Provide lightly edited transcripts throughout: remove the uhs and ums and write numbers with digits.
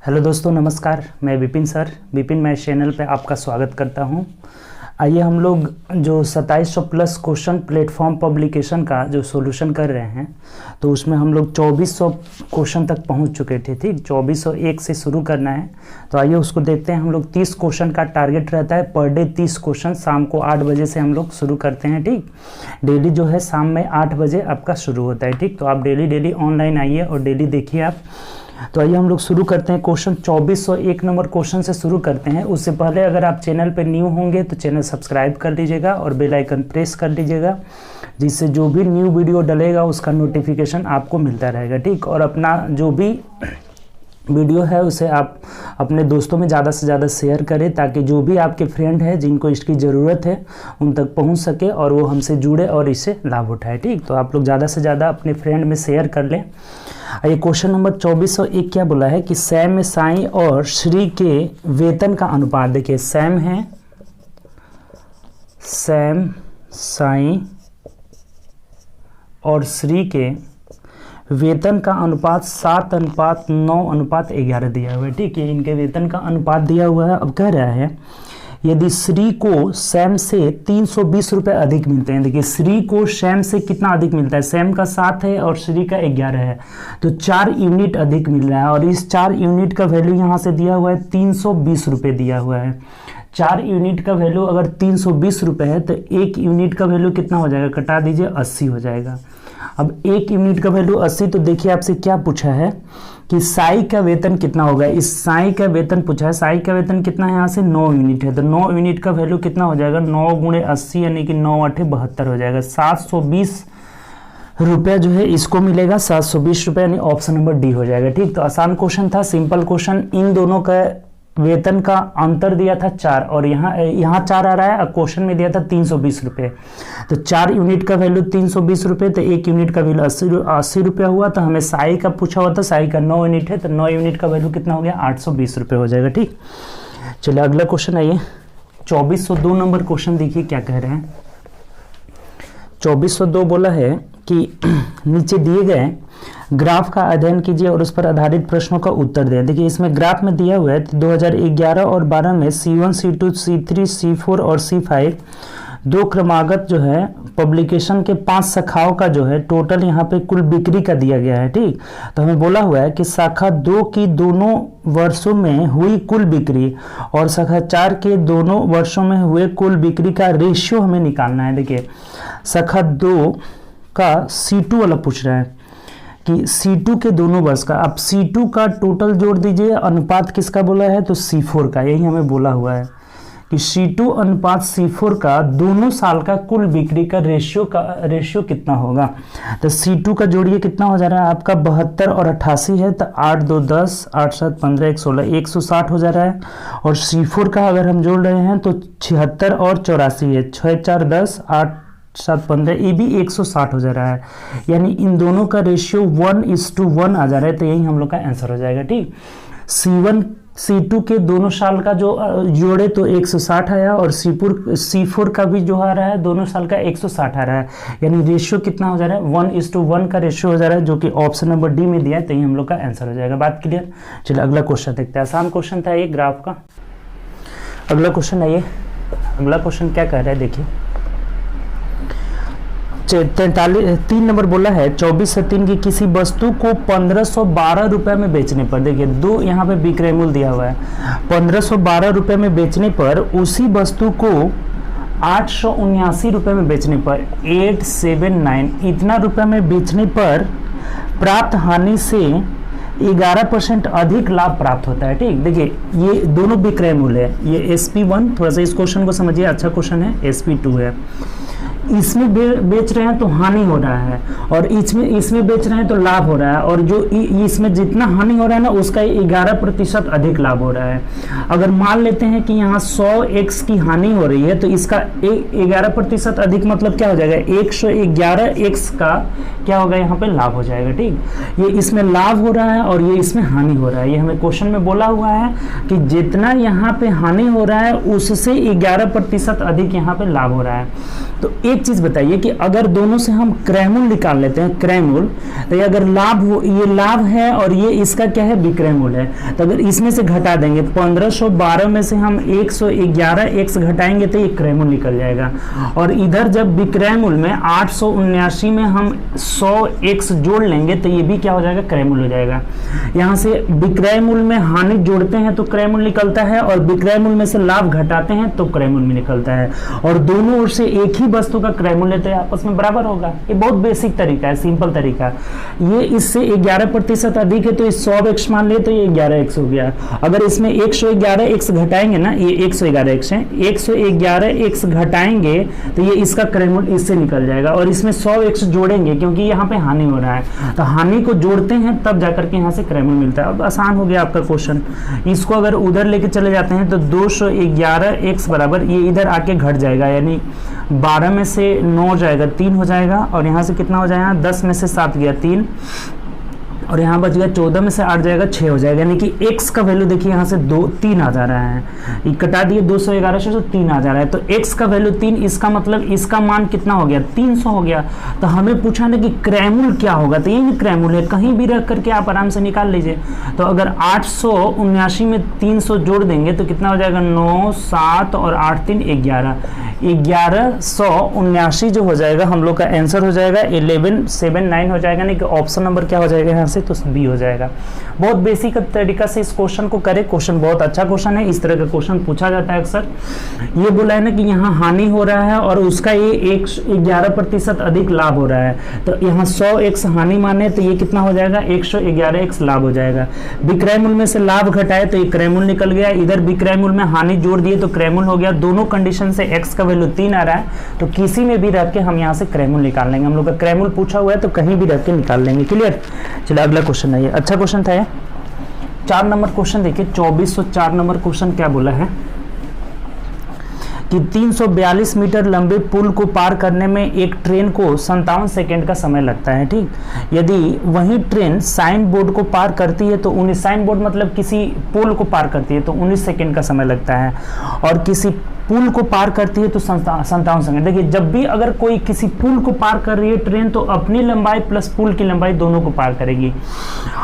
Hello दोस्तों, नमस्कार। मैं Vipin sir, Vipin math channel पे आपका स्वागत करता हूं। आइए हम लोग जो 2700 प्लस क्वेश्चन प्लेटफॉर्म पब्लिकेशन का जो सॉल्यूशन कर रहे हैं, तो उसमें हम लोग 2400 क्वेश्चन तक पहुंच चुके थे। ठीक, 2401 से शुरू करना है। तो आइए उसको देखते हैं। हम लोग 30 क्वेश्चन का टारगेट रहता है पर डे। 30 क्वेश्चन शाम को 8 बजे से हम लोग शुरू करते हैं। ठीक, डेली जो है शाम में 8 बजे आपका शुरू होता है। ठीक, तो आप डेली ऑनलाइन आइए और डेली देखिए आप। तो आइए हम लोग शुरू करते हैं। क्वेश्चन 2401 नंबर क्वेश्चन से शुरू करते हैं। उससे पहले अगर आप चैनल पर न्यू होंगे तो चैनल सब्सक्राइब कर लीजिएगा और बेल आइकन प्रेस कर लीजिएगा, जिससे जो भी न्यू वीडियो डलेगा उसका नोटिफिकेशन आपको मिलता रहेगा। ठीक, और अपना जो भी वीडियो है उसे आप अपने दोस्तों में ज़्यादा से ज़्यादा शेयर करें, ताकि जो भी आपके फ्रेंड हैं जिनको इसकी ज़रूरत है उन तक पहुंच सके और वो हमसे जुड़े और इससे लाभ उठाए। ठीक, तो आप लोग ज़्यादा से ज़्यादा अपने फ्रेंड में शेयर कर लें। ये क्वेश्चन नंबर 2401 क्या बोला है कि सैम में साई और श्री के वेतन का अनुपात। देखिए, सैम है, सैम, साई और श्री के वेतन का अनुपात 7:9:11 दिया हुआ है। ठीक है, इनके वेतन का अनुपात दिया हुआ है। अब कह रहा है यदि श्री को सैम से 320 रुपये अधिक मिलते हैं। देखिए, श्री को सैम से कितना अधिक मिलता है? सैम का 7 है और श्री का 11 है, तो 4 यूनिट अधिक मिल रहा है। और इस 4 यूनिट का वैल्यू यहाँ से दिया हुआ है 320 रुपये दिया हुआ है। 4 यूनिट का वैल्यू अगर 320 रुपये है तो 1 यूनिट का वैल्यू कितना हो जाएगा? कटा दीजिए, 80 हो जाएगा। अब 1 यूनिट का वैल्यू 80, तो देखिए आपसे क्या पूछा है कि साई का वेतन कितना होगा। इस साई का वेतन पूछा है। साई का वेतन कितना है? यहाँ से 9 यूनिट है, तो 9 यूनिट का वैल्यू कितना हो जाएगा? 9 × 80 यानी कि 9 × 8 = 72 हो जाएगा। 720 रुपया जो है इसको मिलेगा, 720 रुपये, यानी ऑप्शन नंबर डी हो जाएगा। ठीक, तो आसान क्वेश्चन था, सिंपल क्वेश्चन। इन दोनों का वेतन का अंतर दिया था 4 और यहाँ 4 आ रहा है। क्वेश्चन में दिया था 320 रुपये, तो 4 यूनिट का वैल्यू 320 रुपये, तो 1 यूनिट का वैल्यू 80 रुपया हुआ। तो हमें साई का पूछा हुआ था, साई का 9 यूनिट है, तो 9 यूनिट का वैल्यू कितना हो गया? 820 रुपये हो जाएगा। ठीक, चलिए अगला क्वेश्चन आइए। 2402 नंबर क्वेश्चन देखिए क्या कह रहे हैं। 2402 बोला है कि नीचे दिए गए ग्राफ का अध्ययन कीजिए और उस पर आधारित प्रश्नों का उत्तर दें। देखिए, इसमें ग्राफ में दिया हुआ है 2011 और 12 में C1, C2, C3, C4 और C5 दो क्रमागत जो है पब्लिकेशन के 5 शाखाओं का जो है टोटल यहाँ पे कुल बिक्री का दिया गया है। ठीक, तो हमें बोला हुआ है कि शाखा 2 की दोनों वर्षों में हुई कुल बिक्री और शाखा 4 के दोनों वर्षों में हुए कुल बिक्री का रेशियो हमें निकालना है। देखिए, शाखा 2 का C2 वाला पूछ रहा है कि C2 के दोनों वर्ष का। अब C2 का टोटल जोड़ दीजिए, अनुपात किसका बोला है? तो C4 का। यही हमें बोला हुआ है कि C2 अनुपात C4 का दोनों साल का कुल बिक्री का रेशियो कितना होगा। तो C2 का जोड़िए, कितना हो जा रहा है आपका? 72 और 88 है, तो 8 2 10, 8 7 15, 1 16, 160 हो जा रहा है। और C4 का अगर हम जोड़ रहे हैं तो 76 और 84 है, 6 4 10, 8 7 15, ये भी 160 हो जा रहा है। यानी इन दोनों का रेशियो 1:1 आ जा रहा है, तो यही हम लोग का आंसर हो जाएगा। ठीक, C1 C2 के दोनों साल का जो जोड़े तो 160 आया और C4 का भी जो आ रहा है दोनों साल का 160 आ रहा है। यानी रेशियो कितना हो जा रहा है? 1:1 का रेशियो हो जा रहा है, जो कि ऑप्शन नंबर डी में दिया है, तो यही हम लोग का आंसर हो जाएगा। बात क्लियर? चलिए अगला क्वेश्चन देखते हैं। आसान क्वेश्चन था ये ग्राफ का। अगला क्वेश्चन आइए। अगला क्वेश्चन क्या कह रहा है देखिए। 3 नंबर बोला है 24/3 की किसी वस्तु को 1512 रुपये में बेचने पर। देखिए, दो यहाँ पे विक्रय मूल्य दिया हुआ है। 1512 रुपये में बेचने पर उसी वस्तु को 879 रुपये में बेचने पर 879 इतना रुपये में बेचने पर प्राप्त हानि से 11% अधिक लाभ प्राप्त होता है। ठीक, देखिए ये दोनों विक्रय मूल्य है। ये SP1, थोड़ा सा इस क्वेश्चन को समझिए, अच्छा क्वेश्चन है। SP2 है। इसमें बेच रहे हैं तो हानि हो रहा है और इसमें बेच रहे हैं तो लाभ हो रहा है। और जो इसमें जितना हानि हो रहा है ना, उसका 11% अधिक लाभ हो रहा है। अगर मान लेते हैं कि यहाँ 100x की हानि हो रही है, तो इसका 11% अधिक मतलब क्या हो जाएगा? 111x का क्या होगा? यहाँ पे लाभ हो जाएगा। ठीक, ये इसमें लाभ हो रहा है और ये इसमें हानि हो रहा है। ये हमें क्वेश्चन में बोला हुआ है कि जितना यहाँ पे हानि हो रहा है उससे 11% अधिक यहाँ पे लाभ हो रहा है। तो एक एक चीज बताइए कि अगर दोनों से हम क्रैमूल निकाल लेते हैं, क्रैमूल, तो ये अगर लाभ हो, ये लाभ है और ये इसका क्या है, विक्रैमूल है, तो अगर इसमें से घटा देंगे 1512 में से हम 111x घटाएंगे तो ये क्रैमूल निकल जाएगा। और इधर जब विक्रैमूल में 879 में हम 100x जोड़ लेंगे तो ये भी क्या हो जाएगा, क्रैमूल हो जाएगा। यहाँ से विक्रैमूल में हानि जोड़ते हैं तो क्रैमूल निकलता है, और विक्रैमूल में से लाभ घटाते हैं तो क्रैमूल में निकलता है, और दोनों ओर से एक ही वस्तु का क्रैमूल लेते हैं, आपस में बराबर होगा। ये बहुत बेसिक तरीका है, सिंपल तरीका। ये इससे 11% अधिक है तो ये 100x मान ले तो ये 11x हो गया। अगर इसमें 111x घटाएंगे ना, ये 111x है, 111x घटाएंगे तो ये इसका क्रैमूल इससे निकल जाएगा, और इसमें 100x जोड़ेंगे क्योंकि यहाँ पे हानि हो रहा है, तो हानि को जोड़ते हैं तब जाकर के यहाँ से क्रैमूल मिलता है। अब आसान हो गया आपका क्वेश्चन। इसको अगर उधर लेके चले जाते हैं तो 211x बराबर ये इधर आके घट जाएगा, यानी 12 में से 9 जाएगा 3 हो जाएगा, और यहाँ से कितना हो जाएगा, 10 में से 7 गया 3, और यहाँ बच गया 14 में से 8 जाएगा 6 हो जाएगा, यानी कि x का वैल्यू देखिए यहाँ से 3 आ जा रहा है, ये कटा दिए 211 से तो 3 आ जा रहा है, तो x का वैल्यू 3, इसका मतलब इसका मान कितना हो गया, 300 हो गया। तो हमें पूछा ना कि क्रैमूल क्या होगा, तो ये क्रैमूल है, कहीं भी रख करके आप आराम से निकाल लीजिए। तो अगर 879 में 300 जोड़ देंगे तो कितना हो जाएगा, 9 7 और 8 3 11, 1179 जो हो जाएगा हम लोग का आंसर हो जाएगा 1179 हो जाएगा, नहीं कि ऑप्शन नंबर क्या हो जाएगा यहाँ से, तो बी हो जाएगा। बहुत बेसिक तरीका से इस क्वेश्चन को करें, क्वेश्चन बहुत अच्छा क्वेश्चन है, इस तरह का क्वेश्चन पूछा जाता है अक्सर। ये बोला है ना कि यहाँ हानि हो रहा है और उसका ये 11% अधिक लाभ हो रहा है, तो यहाँ 100x हानि माने तो ये कितना हो जाएगा, 111x लाभ हो जाएगा। विक्रयमूल में से लाभ घटाए तो ये क्रयमूल निकल गया, इधर विक्रयमूल में हानि जोड़ दिए तो क्रयमूल हो गया। दोनों कंडीशन से x का वैल्यू 3 आ रहा है, तो किसी में भी रख के हम यहाँ से क्रयमूल निकाल लेंगे। हम लोग का क्रयमूल पूछा हुआ है तो कहीं भी रख के निकाल लेंगे। क्लियर। चलिए अगला क्वेश्चन है, ये अच्छा क्वेश्चन था ये। 4 नंबर क्वेश्चन देखिए, 2404 नंबर क्वेश्चन क्या बोला है कि 342 मीटर लंबे पुल को पार करने में एक ट्रेन को 57 सेकेंड का समय लगता है। ठीक, यदि वही ट्रेन साइन बोर्ड को पार करती है तो 19, साइन बोर्ड मतलब किसी पुल को पार करती है तो 19 सेकेंड का समय लगता है, और किसी पुल को पार करती है तो 57 सेकेंड। देखिए, जब भी अगर कोई किसी पुल को पार कर रही है ट्रेन तो अपनी लंबाई प्लस पुल की लंबाई दोनों को पार करेगी,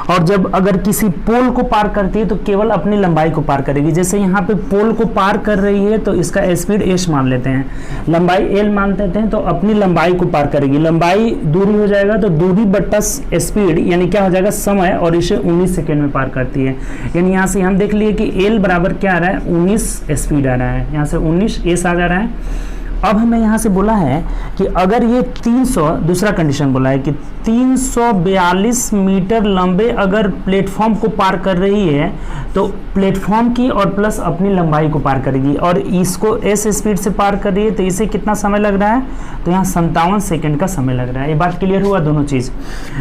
और जब अगर किसी पोल को पार करती है तो केवल अपनी लंबाई को पार करेगी। जैसे यहाँ पे पोल को पार कर रही है तो इसका स्पीड एस मान लेते हैं, लंबाई एल मान लेते हैं, तो अपनी लंबाई को पार करेगी। लंबाई दूरी हो जाएगा तो दूरी बट्टा स्पीड यानी क्या हो जाएगा, समय, और इसे 19 सेकेंड में पार करती है। यानी यहाँ से हम देख लिए कि एल बराबर क्या आ रहा है, 19 स्पीड आ रहा है, यहाँ से 19 एस आ जा रहा है। अब हमें यहाँ से बोला है कि अगर ये 300, दूसरा कंडीशन बोला है कि 342 मीटर लंबे अगर प्लेटफॉर्म को पार कर रही है तो प्लेटफॉर्म की और प्लस अपनी लंबाई को पार करेगी, और इसको एस स्पीड से पार कर रही है तो इसे कितना समय लग रहा है, तो यहाँ 57 सेकेंड का समय लग रहा है। ये बात क्लियर हुआ दोनों चीज़।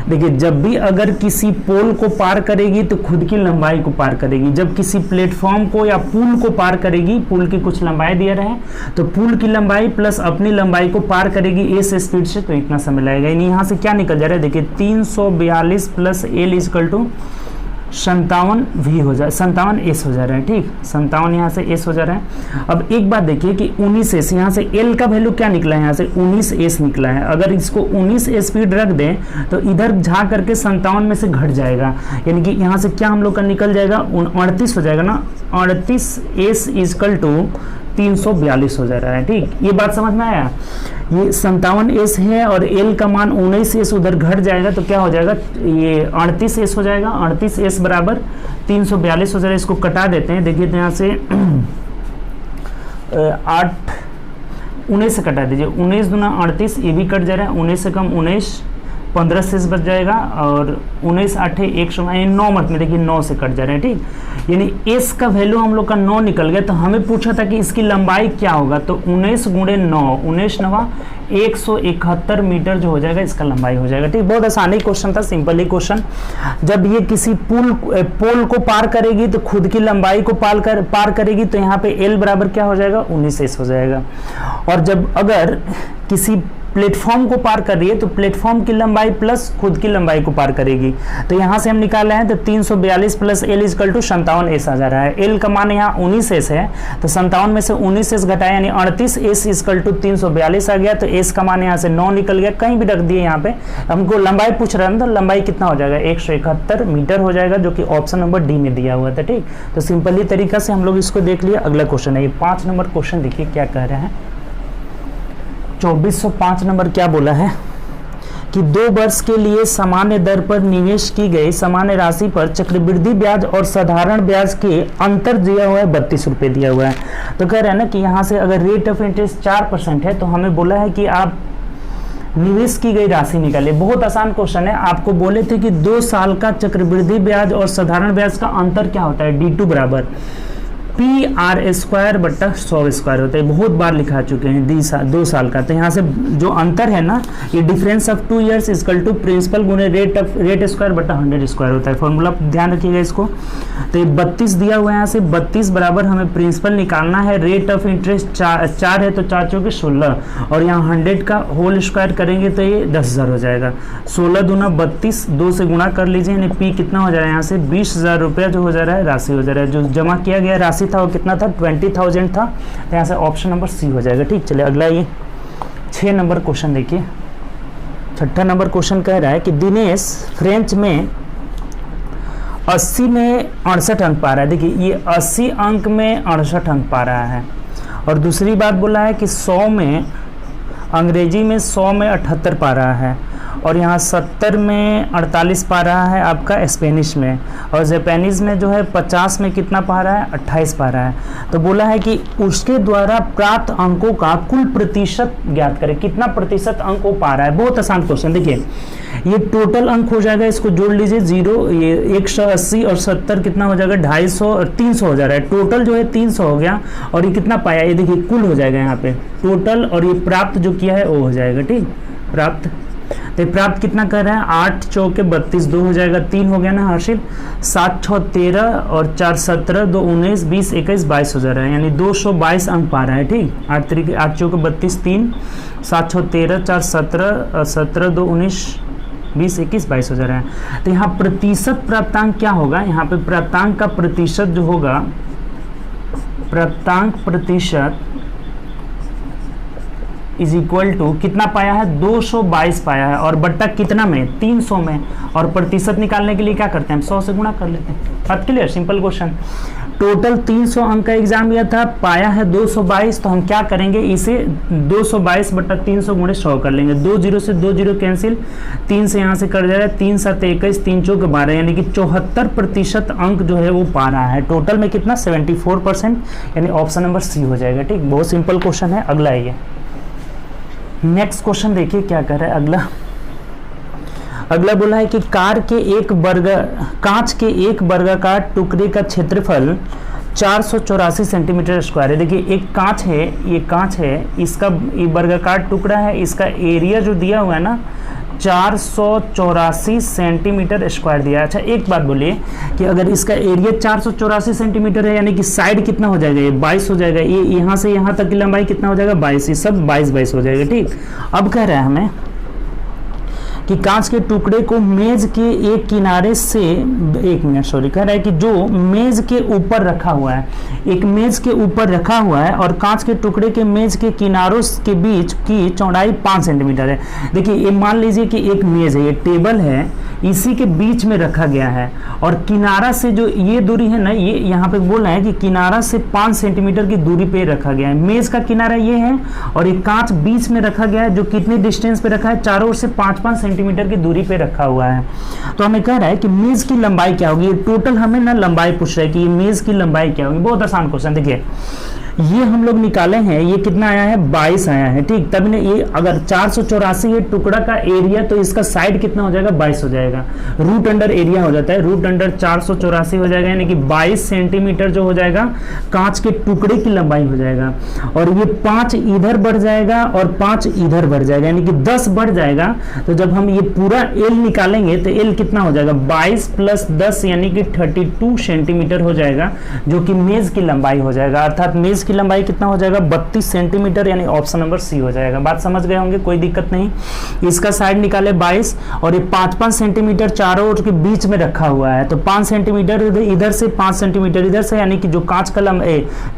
देखिए, जब भी अगर किसी पोल को पार करेगी तो खुद की लंबाई को पार करेगी, जब किसी प्लेटफॉर्म को या पुल को पार करेगी, पुल की कुछ लंबाई दिया रहे तो पुल की लंबाई प्लस अपनी लंबाई को पार करेगी एस स्पीड से, तो इतना समय लगेगा। यानी यहाँ से क्या निकल जा रहा है, देखिए 342 plus L equal to 57 V हो जाए, 57 एस हो जा रहा है। ठीक, 57 यहाँ से एस हो जा रहा है। अब एक बात देखिए कि 19 एस, यहाँ से एल का वैल्यू क्या निकला है, यहाँ से 19 एस निकला है। अगर इसको 19 स्पीड रख दें तो इधर झाँक करके 57 में से घट जाएगा, यानी कि यहाँ से क्या हम लोग का निकल जाएगा, 38 हो जाएगा ना, 38 एस इजकल टू 342 हो जा रहा है। ठीक, ये बात समझ में आया। ये 57 एस है और एल का मान 19 एस उधर घट जाएगा तो क्या हो जाएगा, ये 38 एस हो जाएगा। 38 एस बराबर 342 हो जाएगा। इसको कटा देते हैं, देखिए तो यहाँ से 19 से कटा दीजिए, 19 दूना 38, ये भी कट जा रहा है, 19 से कम 19, 15 से बच जाएगा, और 19 8 109 मत में देखिए 9 से कट जा रहे हैं। ठीक, यानी एस का वैल्यू हम लोग का 9 निकल गया। तो हमें पूछा था कि इसकी लंबाई क्या होगा, तो 19 गुणे 9, 19 9 171 मीटर जो हो जाएगा इसका लंबाई हो जाएगा। ठीक, बहुत आसानी क्वेश्चन था, सिंपल ही क्वेश्चन। जब ये किसी पोल को पार करेगी तो खुद की लंबाई को पार करेगी, तो यहाँ पे एल बराबर क्या हो जाएगा, 19 एस हो जाएगा। और जब अगर किसी प्लेटफॉर्म को पार कर रही है तो प्लेटफॉर्म की लंबाई प्लस खुद की लंबाई को पार करेगी। तो यहाँ से हम निकाले हैं तो 342 plus L equal to 57 S आ जा रहा है। एल का मान यहाँ 19 एस है तो 57 में से 19 एस घटाया यानी 38 एस इजकल टू 342 आ गया। तो एस का मान यहाँ से 9 निकल गया, कहीं भी रख दिए। यहाँ पे हमको लंबाई पूछ रहा है तो लंबाई कितना हो जाएगा 171 मीटर हो जाएगा, जो कि ऑप्शन नंबर डी में दिया हुआ था। ठीक, तो सिंपली तरीका से हम लोग इसको देख लिया। अगला क्वेश्चन है ये 5 नंबर क्वेश्चन, देखिए क्या कह रहे हैं। 2405 नंबर क्या बोला है कि 2 वर्ष के लिए सामान्य दर पर निवेश की गई सामान्य राशि पर चक्रवृद्धि ब्याज और साधारण ब्याज के अंतर दिया हुआ है 32 रुपये दिया हुआ है। तो कह रहे हैं ना कि यहाँ से अगर रेट ऑफ इंटरेस्ट 4% है तो हमें बोला है कि आप निवेश की गई राशि निकालिए। बहुत आसान क्वेश्चन है। आपको बोले थे कि 2 साल का चक्रवृद्धि ब्याज और साधारण ब्याज का अंतर क्या होता है, D2 बराबर PR² बट्टा 100² होता है। बहुत बार लिखा चुके हैं 2 साल का। तो यहाँ से जो अंतर है ना, ये difference of 2 years equal to principal गुने रेट स्क्वायर बट्टा 100² होता है। फॉर्मूला ध्यान रखिएगा इसको। तो ये 32 दिया हुआ है, यहाँ से 32 बराबर हमें प्रिंसिपल निकालना है। रेट ऑफ इंटरेस्ट 4 है तो 4 चौके 16 और यहाँ 100 का होल स्क्वायर करेंगे तो ये 10,000 हो जाएगा। 16 दूना 32, 2 से गुणा कर लीजिए यानी पी कितना हो जा रहा है यहाँ से 20,000 रुपया जो हो जा रहा है राशि हो जा रहा है। जो जमा किया गया राशि था वो कितना था 20,000 था। तो यहाँ से ऑप्शन नंबर सी हो जाएगा। ठीक, चलिए अगला ये 6 नंबर क्वेश्चन देखिए। 6ठा नंबर क्वेश्चन कह रहा है कि दिनेश फ्रेंच में 80 में 68 अंक पा रहा है। देखिए ये 80 अंक में 68 अंक पा रहा है। और दूसरी बात बोला है कि 100 में अंग्रेजी में 100 में 78 पा रहा है और यहाँ 70 में 48 पा रहा है आपका स्पेनिश में, और जापानीज में जो है 50 में कितना पा रहा है 28 पा रहा है। तो बोला है कि उसके द्वारा प्राप्त अंकों का कुल प्रतिशत ज्ञात करें, कितना प्रतिशत अंक वो पा रहा है। बहुत आसान क्वेश्चन। देखिए ये टोटल अंक हो जाएगा, इसको जोड़ लीजिए 0, ये 180 और 70 कितना हो जाएगा 250 और 300 हो जा रहा है। टोटल जो है 300 हो गया और ये कितना पाया, ये देखिए कुल हो जाएगा यहाँ पे टोटल, और ये प्राप्त जो किया है वो हो जाएगा। ठीक, प्राप्त तो प्राप्त कितना कर रहा है 8 चौके 32, 2 हो जाएगा 3 हो गया ना हासिल, 7 6 13 और 4 17, 2 19 20 21 22 हो जा रहा है, यानी 222 अंक पा रहा है। ठीक, 8 चौके 32 3, 7 6 13 4 17 17 2 19 20 21 22 हो जा रहा है। तो यहाँ प्रतिशत प्राप्तांक क्या होगा, यहाँ पे प्राप्तांक का प्रतिशत जो होगा, प्राप्तांक प्रतिशत इज इक्वल टू कितना पाया है 222 पाया है और बट्टा कितना में 300 में, और प्रतिशत निकालने के लिए क्या करते हैं हम 100 से गुणा कर लेते हैं। बात क्लियर, सिंपल क्वेश्चन। टोटल 300 अंक का एग्जाम लिया था, पाया है 222, तो हम क्या करेंगे इसे 222 बट्टा 300 गुणे 100 कर लेंगे। 2 0 से 2 0 कैंसिल, 3 से यहाँ से कट जाएगा, 3 7 21 3 चौक 12, यानी कि 74% अंक जो है वो पा रहा है। टोटल में कितना 74%, यानी ऑप्शन नंबर सी हो जाएगा। ठीक, बहुत सिंपल क्वेश्चन है। अगला है ये नेक्स्ट क्वेश्चन, देखिए क्या कर रहा है अगला बोला है कि कांच के एक वर्गाकार टुकड़े का क्षेत्रफल 484 सेंटीमीटर स्क्वायर है। देखिए एक कांच है, ये कांच है, इसका ये वर्गाकार टुकड़ा है, इसका एरिया जो दिया हुआ है ना 484 सेंटीमीटर स्क्वायर दिया है। अच्छा एक बात बोलिए कि अगर इसका एरिया 484 सेंटीमीटर है यानी कि साइड कितना हो जाएगा, ये 22 हो जाएगा, ये यहाँ से यहाँ तक की लंबाई कितना हो जाएगा 22, ये सब 22 हो जाएगा। ठीक, अब कह रहा है हमें कि कांच के टुकड़े को मेज के एक किनारे से कह रहा है कि जो मेज के ऊपर रखा हुआ है, एक मेज के ऊपर रखा हुआ है और कांच के टुकड़े के मेज के किनारों के बीच की चौड़ाई 5 सेंटीमीटर है। देखिए ये मान लीजिए कि एक मेज है, ये टेबल है, इसी के बीच में रखा गया है और किनारा से जो ये दूरी है ना, ये यहाँ पे बोल रहा है कि किनारा से 5 सेंटीमीटर की दूरी पे रखा गया है। मेज का किनारा ये है और एक कांच बीच में रखा गया है, जो कितनी डिस्टेंस पे रखा है, चारों ओर से 5-5 सेंटीमीटर की दूरी पे रखा हुआ है। तो हमें कह रहा है कि मेज की लंबाई क्या होगी, टोटल हमें ना लंबाई पूछ रहा है कि ये मेज की लंबाई क्या होगी। बहुत आसान क्वेश्चन। देखिए ये हम लोग निकाले हैं, ये कितना आया है 22 आया है। ठीक, तब ने ये अगर 484 ये टुकड़ा का एरिया, तो इसका साइड कितना हो जाएगा 22 हो जाएगा, रूट अंडर एरिया हो जाता है, रूट अंडर 484 हो जाएगा, यानी कि 22 सेंटीमीटर जो हो जाएगा कांच के टुकड़े की लंबाई हो जाएगा। और ये 5 इधर बढ़ जाएगा और 5 इधर बढ़ जाएगा, यानी कि 10 बढ़ जाएगा। तो जब हम ये पूरा एल निकालेंगे तो एल कितना हो जाएगा 22 + 10 यानी कि 32 सेंटीमीटर हो जाएगा, जो कि मेज की लंबाई हो जाएगा। अर्थात मेज इसकी लंबाई कितना हो जाएगा 32 सेंटीमीटर, यानी ऑप्शन नंबर सी हो जाएगा। बात समझ गए होंगे, कोई दिक्कत नहीं। इसका साइड निकाले 22 और ये 5-5 सेंटीमीटर चारों ओर के बीच में रखा हुआ है, तो 5 सेंटीमीटर इधर से 5 सेंटीमीटर इधर से, यानी कि जो कांच का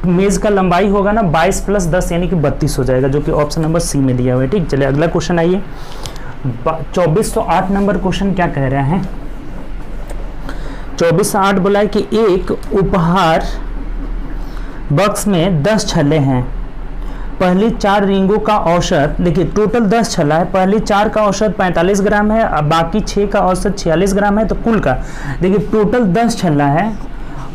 मेज का लंबाई होगा ना 22 + 10 यानी कि 32 हो जाएगा, जो कि ऑप्शन नंबर सी में दिया हुआ है। ठीक, चलिए अगला क्वेश्चन आइए। 2408 नंबर क्वेश्चन क्या कह रहे हैं? 2408 बोला है कि एक उपहार बक्स में 10 छल्ले हैं। पहली 4 रिंगों का औसत, देखिए टोटल 10 छल्ला है, पहली 4 का औसत 45 ग्राम है, अब बाकी 6 का औसत 46 ग्राम है, तो कुल का देखिए टोटल 10 छल्ला है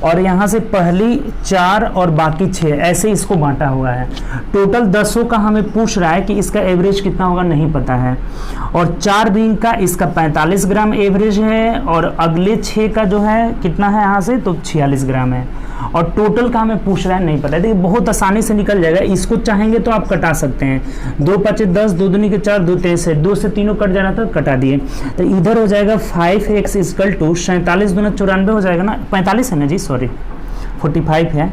और यहाँ से पहली 4 और बाकी 6 ऐसे इसको बांटा हुआ है। टोटल 10 का हमें पूछ रहा है कि इसका एवरेज कितना होगा, नहीं पता है। और 4 रिंग का इसका 45 ग्राम एवरेज है और अगले 6 का जो है कितना है यहाँ से, तो 46 ग्राम है। और टोटल का हमें पूछ रहा है, नहीं पता है। देखिए बहुत आसानी से निकल जाएगा, इसको चाहेंगे तो आप कटा सकते हैं। 2 × 5 = 10, 2 दूनी के 4, 2 3 से 2 से 3 कट जाना था, कटा दिए। तो इधर हो जाएगा 5x = 47 दूना 94 हो जाएगा ना, 45 है ना जी, सॉरी 45 है,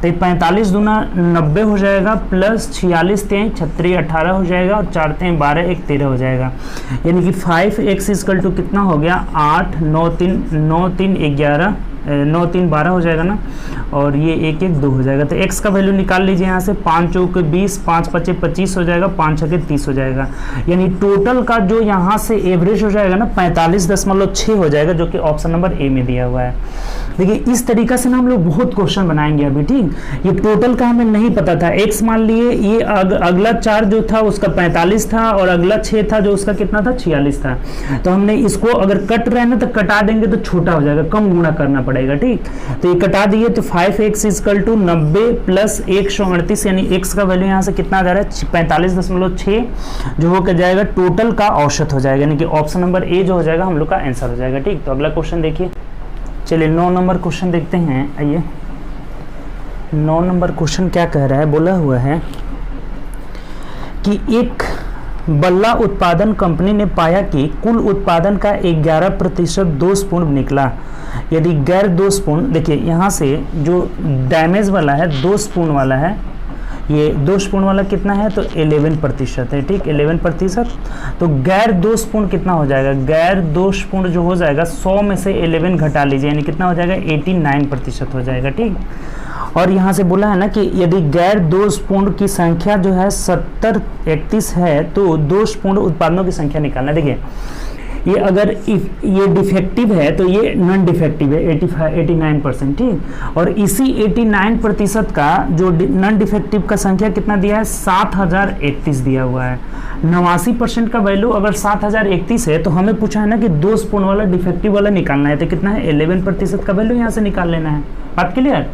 तो 45 दूना 90 हो जाएगा, प्लस 46 3 36 18 हो जाएगा, और 4 3 12 1 13 हो जाएगा। यानी कि 5x = कितना हो गया 8 9 3 9 3 11 9 3 12 हो जाएगा ना, और ये 1 1 2 हो जाएगा। तो x का वैल्यू निकाल लीजिए यहाँ से, 5 चौके 20, 5 5 25 हो जाएगा, 5 6 30 हो जाएगा। यानी टोटल का जो यहाँ से एवरेज हो जाएगा ना 45.6 हो जाएगा, जो कि ऑप्शन नंबर ए में दिया हुआ है। देखिए इस तरीका से ना हम लोग बहुत क्वेश्चन बनाएंगे अभी। ठीक, ये टोटल का हमें नहीं पता था। x मान लिए ये अगला 4 जो था उसका 45 था और अगला 6 था जो उसका कितना था 46 था। तो हमने इसको अगर कट रहे ना तो कटा देंगे तो छोटा हो जाएगा, कम गुणा करना पड़ेगा। ठीक, तो ये कटा दिए तो 5x = 90 प्लस 138, यानी x का वैल्यू यहाँ से कितना आ जा रहा है 45.6, जो हो कर जाएगा टोटल का औसत हो जाएगा, यानी कि ऑप्शन नंबर ए जो हो जाएगा हम लोग का आंसर हो जाएगा। ठीक, तो अगला क्वेश्चन देखिए। चलिए 9 नंबर क्वेश्चन देखते हैं। आइए 9 नंबर क्वेश्चन क्या कह रहा है, बोला हुआ है कि एक बल्ला उत्पादन कंपनी ने पाया कि कुल उत्पादन का 11% दोषपूर्ण निकला। यदि गैर दोषपूर्ण, देखिए यहाँ से जो डैमेज वाला है दोषपूर्ण वाला है, ये दोषपूर्ण वाला कितना है तो 11% है। ठीक, 11%। तो गैर दोषपूर्ण कितना हो जाएगा, गैर दोषपूर्ण जो हो जाएगा 100 में से 11 घटा लीजिए, यानी कितना हो जाएगा 89% हो जाएगा। ठीक, और यहाँ से बोला है ना कि यदि गैर दोषपूर्ण की संख्या जो है 70 31 है तो दोषपूर्ण उत्पादनों की संख्या निकालना। देखिए ये अगर ये डिफेक्टिव है तो ये नॉन डिफेक्टिव है 89%। ठीक, और इसी 89% का जो नॉन डिफेक्टिव का संख्या कितना दिया है 7031 दिया हुआ है। 89% का वैल्यू अगर 7031 है तो हमें पूछा है ना कि दोषपूर्ण वाला डिफेक्टिव वाला निकालना है, तो कितना है 11% का वैल्यू यहाँ से निकाल लेना है। बात क्लियर?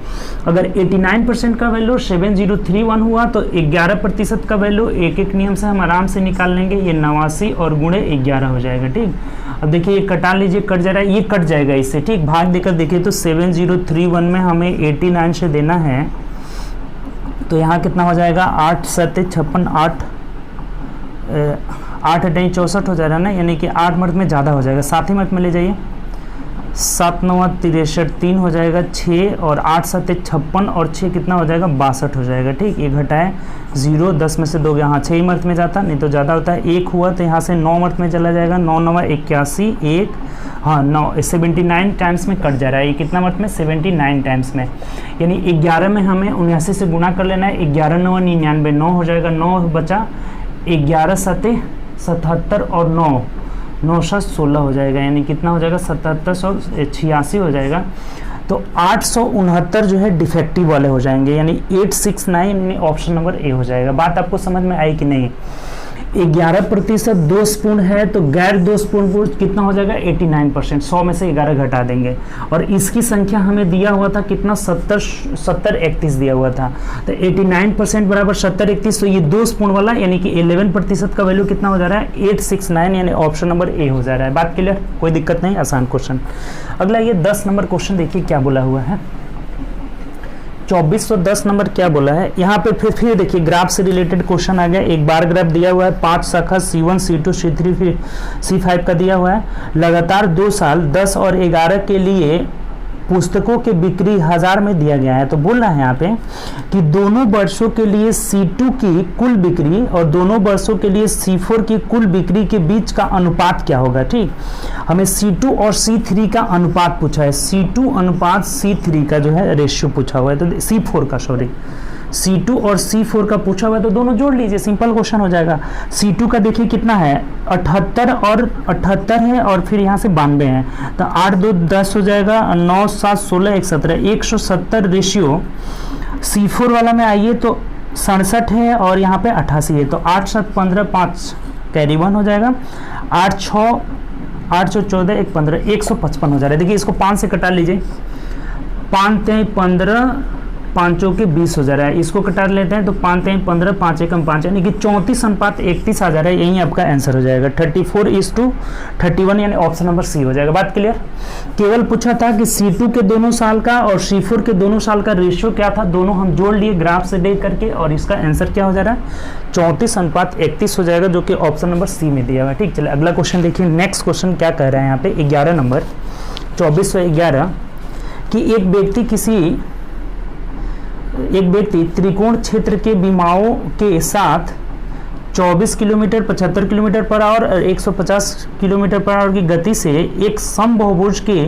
अगर 89% का वैल्यू 7031 हुआ तो 11% का वैल्यू एक एक नियम से हम आराम से निकाल लेंगे, ये 89 और गुणे 11 हो जाएगा। ठीक, अब देखिए ये कटा लीजिए, कट जा रहा है, ये कट जाएगा इससे। ठीक, भाग देकर देखिए तो 7031 में हमें 89 से देना है, तो यहाँ कितना हो जाएगा 8 7 56 8 8 8 64 हो जाएगा ना, यानी कि 8 मिनट में ज़्यादा हो जाएगा, 7 ही मिनट में ले जाइए। 7 9 63 3 हो जाएगा 6 और 8 7 56 और 6 कितना हो जाएगा 62 हो जाएगा। ठीक, ये घटाए 0 10 में से 2 यहाँ 6 ही मिनट में जाता, नहीं तो ज़्यादा होता है। 1 हुआ तो यहाँ से 9 मिनट में चला जाएगा, 9 9 81 1 हाँ 9 79 टाइम्स में कट जा रहा है। ये कितना मिनट में 79 टाइम्स में, यानी 11 में हमें 79 से गुना कर लेना है। 11 9 99 9 हो जाएगा, 9 बचा 11 7 77 और 9 9 7 16 हो जाएगा, यानी कितना हो जाएगा 7786 हो जाएगा। तो 869 जो है डिफेक्टिव वाले हो जाएंगे, यानी 869 ऑप्शन नंबर ए हो जाएगा। बात आपको समझ में आई कि नहीं? 11% दोषपूर्ण है तो गैर दोषपूर्ण कितना हो जाएगा 89%, 100 में से 11 घटा देंगे। और इसकी संख्या हमें दिया हुआ था कितना 70 31 दिया हुआ था, तो 89% बराबर 70 31, तो ये दोषपूर्ण वाला यानी कि 11% का वैल्यू कितना हो जा रहा है 869, यानी ऑप्शन नंबर ए हो जा रहा है। बात क्लियर? कोई दिक्कत नहीं, आसान क्वेश्चन। अगला ये 10 नंबर क्वेश्चन देखिए क्या बोला हुआ है। 2410 नंबर क्या बोला है यहाँ पे, फिर देखिए ग्राफ से रिलेटेड क्वेश्चन आ गया। एक बार ग्राफ दिया हुआ है, 5 शाखा C1 C2 C3 फिर C5 का दिया हुआ है। लगातार 2 साल 10 और 11 के लिए पुस्तकों की बिक्री 1000 में दिया गया है, तो बोल रहा है यहाँ पे कि दोनों वर्षों के लिए C2 की कुल बिक्री और दोनों वर्षों के लिए C4 की कुल बिक्री के बीच का अनुपात क्या होगा। ठीक, हमें C2 और C3 का अनुपात पूछा है, C2 अनुपात C3 का जो है रेशियो पूछा हुआ है, तो C4 का, सॉरी C2 और C4 का पूछा हुआ है, तो दोनों जोड़ लीजिए, सिंपल क्वेश्चन हो जाएगा। C2 का देखिए कितना है 78 और 78 है और फिर यहाँ से 92 है, तो 8 2 10 हो जाएगा, 9 7 16 1 17, 170 रेशियो। C4 वाला में आइए तो 67 है और यहाँ पे 88 है, तो 8 7 15 5 कैरी 1 हो जाएगा, 8 6 14 1 15, 155 हो जा रहा है। देखिए इसको 5 से कटा लीजिए, 5 3 15, 5 के 20 हो जा रहा है, इसको कटा लेते हैं तो 5 3 15, 5 1 5, यानी कि 34:31 आ जा रहा है, यही आपका आंसर हो जाएगा 34:31, यानी ऑप्शन नंबर सी हो जाएगा। बात क्लियर। केवल पूछा था कि C2 के दोनों साल का और C4 के दोनों साल का रेशियो क्या था, दोनों हम जोड़ लिए ग्राफ से देख करके, और इसका आंसर क्या हो जा रहा है 34:31 हो जाएगा, जो कि ऑप्शन नंबर सी में दिया हुआ है। ठीक, चलिए अगला क्वेश्चन देखिए। नेक्स्ट क्वेश्चन क्या कह रहा है यहाँ पे 11 नंबर 2411 कि एक व्यक्ति त्रिकोण क्षेत्र के विमाओं के साथ 24 किलोमीटर 75 किलोमीटर पर आवर और 150 किलोमीटर पर आवर की गति से एक समबाहुभुज के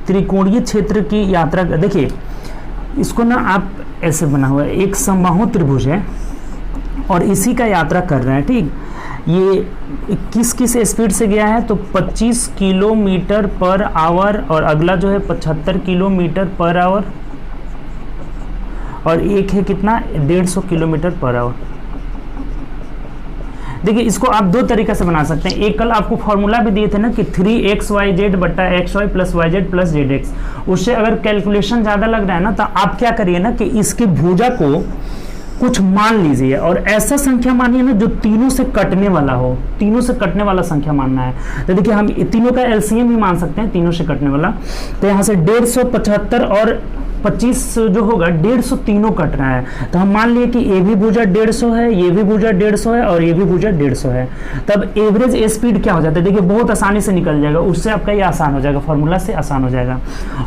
त्रिकोणीय क्षेत्र की यात्रा। देखिए इसको ना आप ऐसे बना हुआ है, एक समबाहु त्रिभुज है और इसी का यात्रा कर रहा है। ठीक, ये किस स्पीड से गया है, तो 25 किलोमीटर पर आवर और अगला जो है 75 किलोमीटर पर आवर और एक है कितना 150 किलोमीटर पर आवर। देखिए इसको आप दो तरीके से बना सकते हैं। एक कल आपको फॉर्मूला भी दिए थे ना कि 3xyz बट्टा xy plus yz plus zx, उससे अगर कैलकुलेशन ज़्यादा लग रहा है ना तो आप क्या करिए ना कि इसकी भुजा को कुछ मान लीजिए और ऐसा संख्या मानिए ना जो तीनों से कटने वाला हो, तीनों से कटने वाला संख्या मानना है। तो देखिए हम तीनों का एलसीएम भी मान सकते हैं, तीनों से कटने वाला। तो यहाँ से 150 75 और 25 जो होगा 150 तीनों कट रहा है, तो हम मान लिए कि ये भी भुजा 150 है, ये भी भुजा 150 है और ये भी भुजा 150 है। तब एवरेज स्पीड क्या हो जाता है, देखिए बहुत आसानी से निकल जाएगा, उससे आपका ये आसान हो जाएगा, फॉर्मूला से आसान हो जाएगा।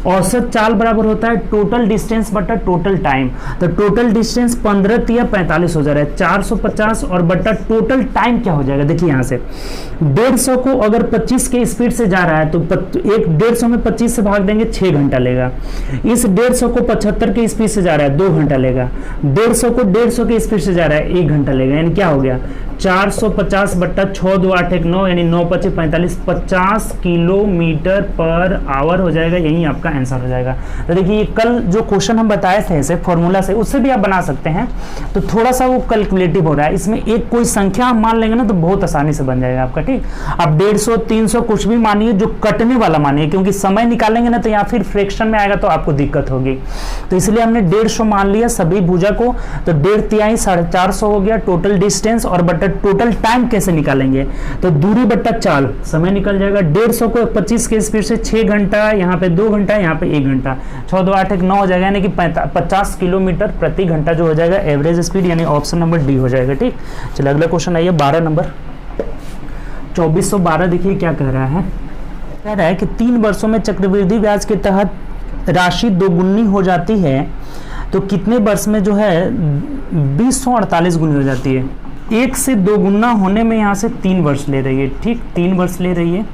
औसत चाल बराबर होता है टोटल डिस्टेंस बट्टा टोटल टाइम। तो टोटल डिस्टेंस 15 या 45 हो जा रहा है, 450 और बट्टा टोटल टाइम क्या हो जाएगा। देखिए यहाँ से 150 को अगर 25 के स्पीड से जा रहा है तो एक 150 में 25 से भाग देंगे 6 घंटा लेगा। इस 150 को 75 के स्पीड से जा रहा है 2 घंटा लेगा। 150 को 150 के स्पीड से जा रहा है 1 घंटा लेगा, यानी क्या हो गया 450 बट्टा 6 2 8 1 9, यानी 9 25 45, 50 किलोमीटर पर आवर हो जाएगा, यही आपका आंसर हो जाएगा। तो देखिए ये कल जो क्वेश्चन हम बताए थे ऐसे फॉर्मूला से, उससे भी आप बना सकते हैं, तो थोड़ा सा वो कैलकुलेटिव हो रहा है। इसमें एक कोई संख्या हम मान लेंगे ना तो बहुत आसानी से बन जाएगा आपका। ठीक, आप 150 300 कुछ भी मानिए, जो कटने वाला मानिए, क्योंकि समय निकालेंगे ना तो या फिर फ्रैक्शन में आएगा तो आपको दिक्कत होगी, तो इसलिए हमने 150 मान लिया सभी भुजा को। तो 1.5 तिहाई 450 हो गया टोटल डिस्टेंस, और बट्टा टोटल टाइम कैसे निकालेंगे, तो दूरी बट्टा चाल, समय निकल जाएगा। 150 को 25 के स्पीड से 6 घंटा, यहाँ पे 2 घंटा, यहाँ पे 1 घंटा, 6 2 8 1 9 हो जाएगा, यानी कि 50 किलोमीटर प्रति घंटा जो हो जाएगा एवरेज स्पीड, यानी ऑप्शन नंबर डी हो जाएगा। ठीक, चलिए अगला क्वेश्चन आइए 12 नंबर 2412। देखिए क्या कह रहा है कि 3 वर्षों में चक्रवृद्धि ब्याज के तहत राशि दोगुनी हो जाती है, तो कितने वर्ष में जो है 2048 गुनी हो जाती है। 1 से 2 गुना होने में यहाँ से 3 वर्ष ले रही है। ठीक, 3 वर्ष ले रही है,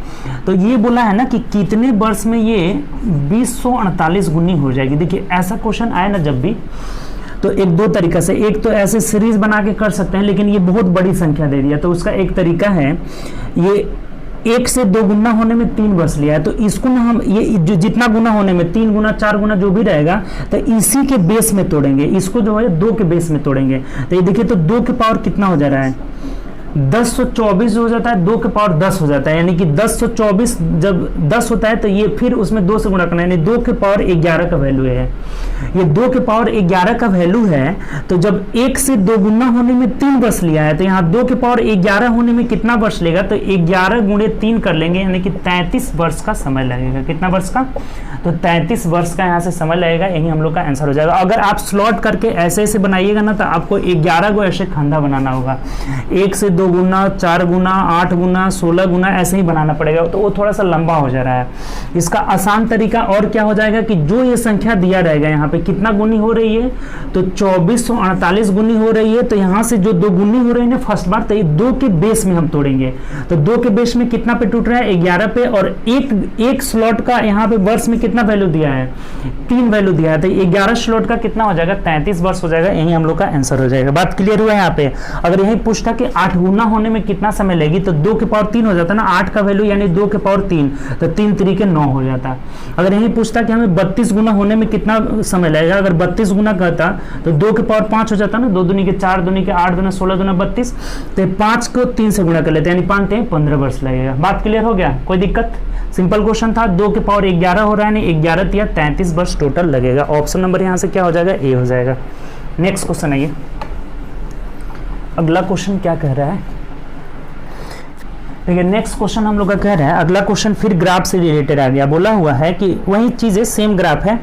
तो ये बोला है ना कि कितने वर्ष में ये 2048 गुनी हो जाएगी। देखिए ऐसा क्वेश्चन आए ना जब भी, तो एक दो तरीका से, एक तो ऐसे सीरीज बना के कर सकते हैं, लेकिन ये बहुत बड़ी संख्या दे दिया, तो उसका एक तरीका है, ये 1 से 2 गुना होने में 3 वर्ष लिया है, तो इसको ना हम ये जो जितना गुना होने में 3 गुना 4 गुना जो भी रहेगा, तो इसी के बेस में तोड़ेंगे, इसको जो है 2 के बेस में तोड़ेंगे। तो ये देखिए, तो 2 के पावर कितना हो जा रहा है 1024 हो जाता है, 2 के पावर 10 हो जाता है, यानी कि 1024 जब 10 होता है तो ये फिर उसमें 2 से गुणा करना है, यानी 2 के पावर 11 का वैल्यू है। ये 2 के पावर 11 का वैल्यू है, तो जब 1 से 2 गुना होने में 3 वर्ष लिया है, तो यहाँ 2 के पावर 11 होने में कितना वर्ष लेगा, तो 11 गुणे 3 कर लेंगे, यानी कि 33 वर्ष का समय लगेगा। कितना वर्ष का, तो 33 वर्ष का यहाँ से समय लगेगा, यही हम लोग का आंसर हो जाएगा। अगर आप स्लॉट करके ऐसे ऐसे बनाइएगा ना, तो आपको 11 को ऐसे खंडा बनाना होगा, 1 से 2 गुना, 4 गुना, 8 गुना, 16 गुना ऐसे ही बनाना पड़ेगा, तो वो थोड़ा सा लंबा हो जा रहा है। इसका आसान तरीका और क्या हो जाएगा कि जो ये संख्या दिया रहेगा यहाँ पे कितना गुनी हो रही है, तो 2448 गुनी हो रही है। तो यहाँ से जो 2 गुनी हो रही है ना फर्स्ट बार, तो ये 2 के बेस में हम तोड़ेंगे। तो 2 के बेस में कितना पे टूट रहा है, 11 पे, और एक स्लॉट का यहाँ पे वर्ष में कितना वैल्यू दिया है, 3 वैल्यू दिया है। तो 11 स्लॉट का कितना हो जाएगा, 33 वर्ष हो जाएगा। यही हम लोग का आंसर हो जाएगा। बात क्लियर हुआ है यहाँ पे। अगर यही पूछता कि 8 गुना होने में कितना समय लगेगी, तो 2 के पावर 3 हो जाता ना, 8 का वैल्यू यानी 2 के पावर 3, तो 3 तरीके 9 हो जाता। अगर यही पूछता कि हमें 32 गुना होने में कितना समय लगेगा, अगर 32 गुना कहता तो 2 के पावर 5 हो जाता ना, 2 दूनी के 4, दूनी के 8, दूना 16, दूना 32, तो 5 को 3 से गुना कर लेते हैं, यानी 5 3 15 वर्ष लगेगा। बात क्लियर हो गया, कोई दिक्कत? सिंपल क्वेश्चन था। 2 के पावर 11 हो रहा है, यानी 11 या 33 वर्ष टोटल लगेगा। ऑप्शन नंबर यहाँ से क्या हो जाएगा, ए हो जाएगा। नेक्स्ट क्वेश्चन आइए। अगला क्वेश्चन क्या कह रहा है, देखिए नेक्स्ट क्वेश्चन हम लोग का कह रहा है, अगला क्वेश्चन फिर ग्राफ से रिलेटेड आ गया। बोला हुआ है कि वही चीजें सेम ग्राफ है,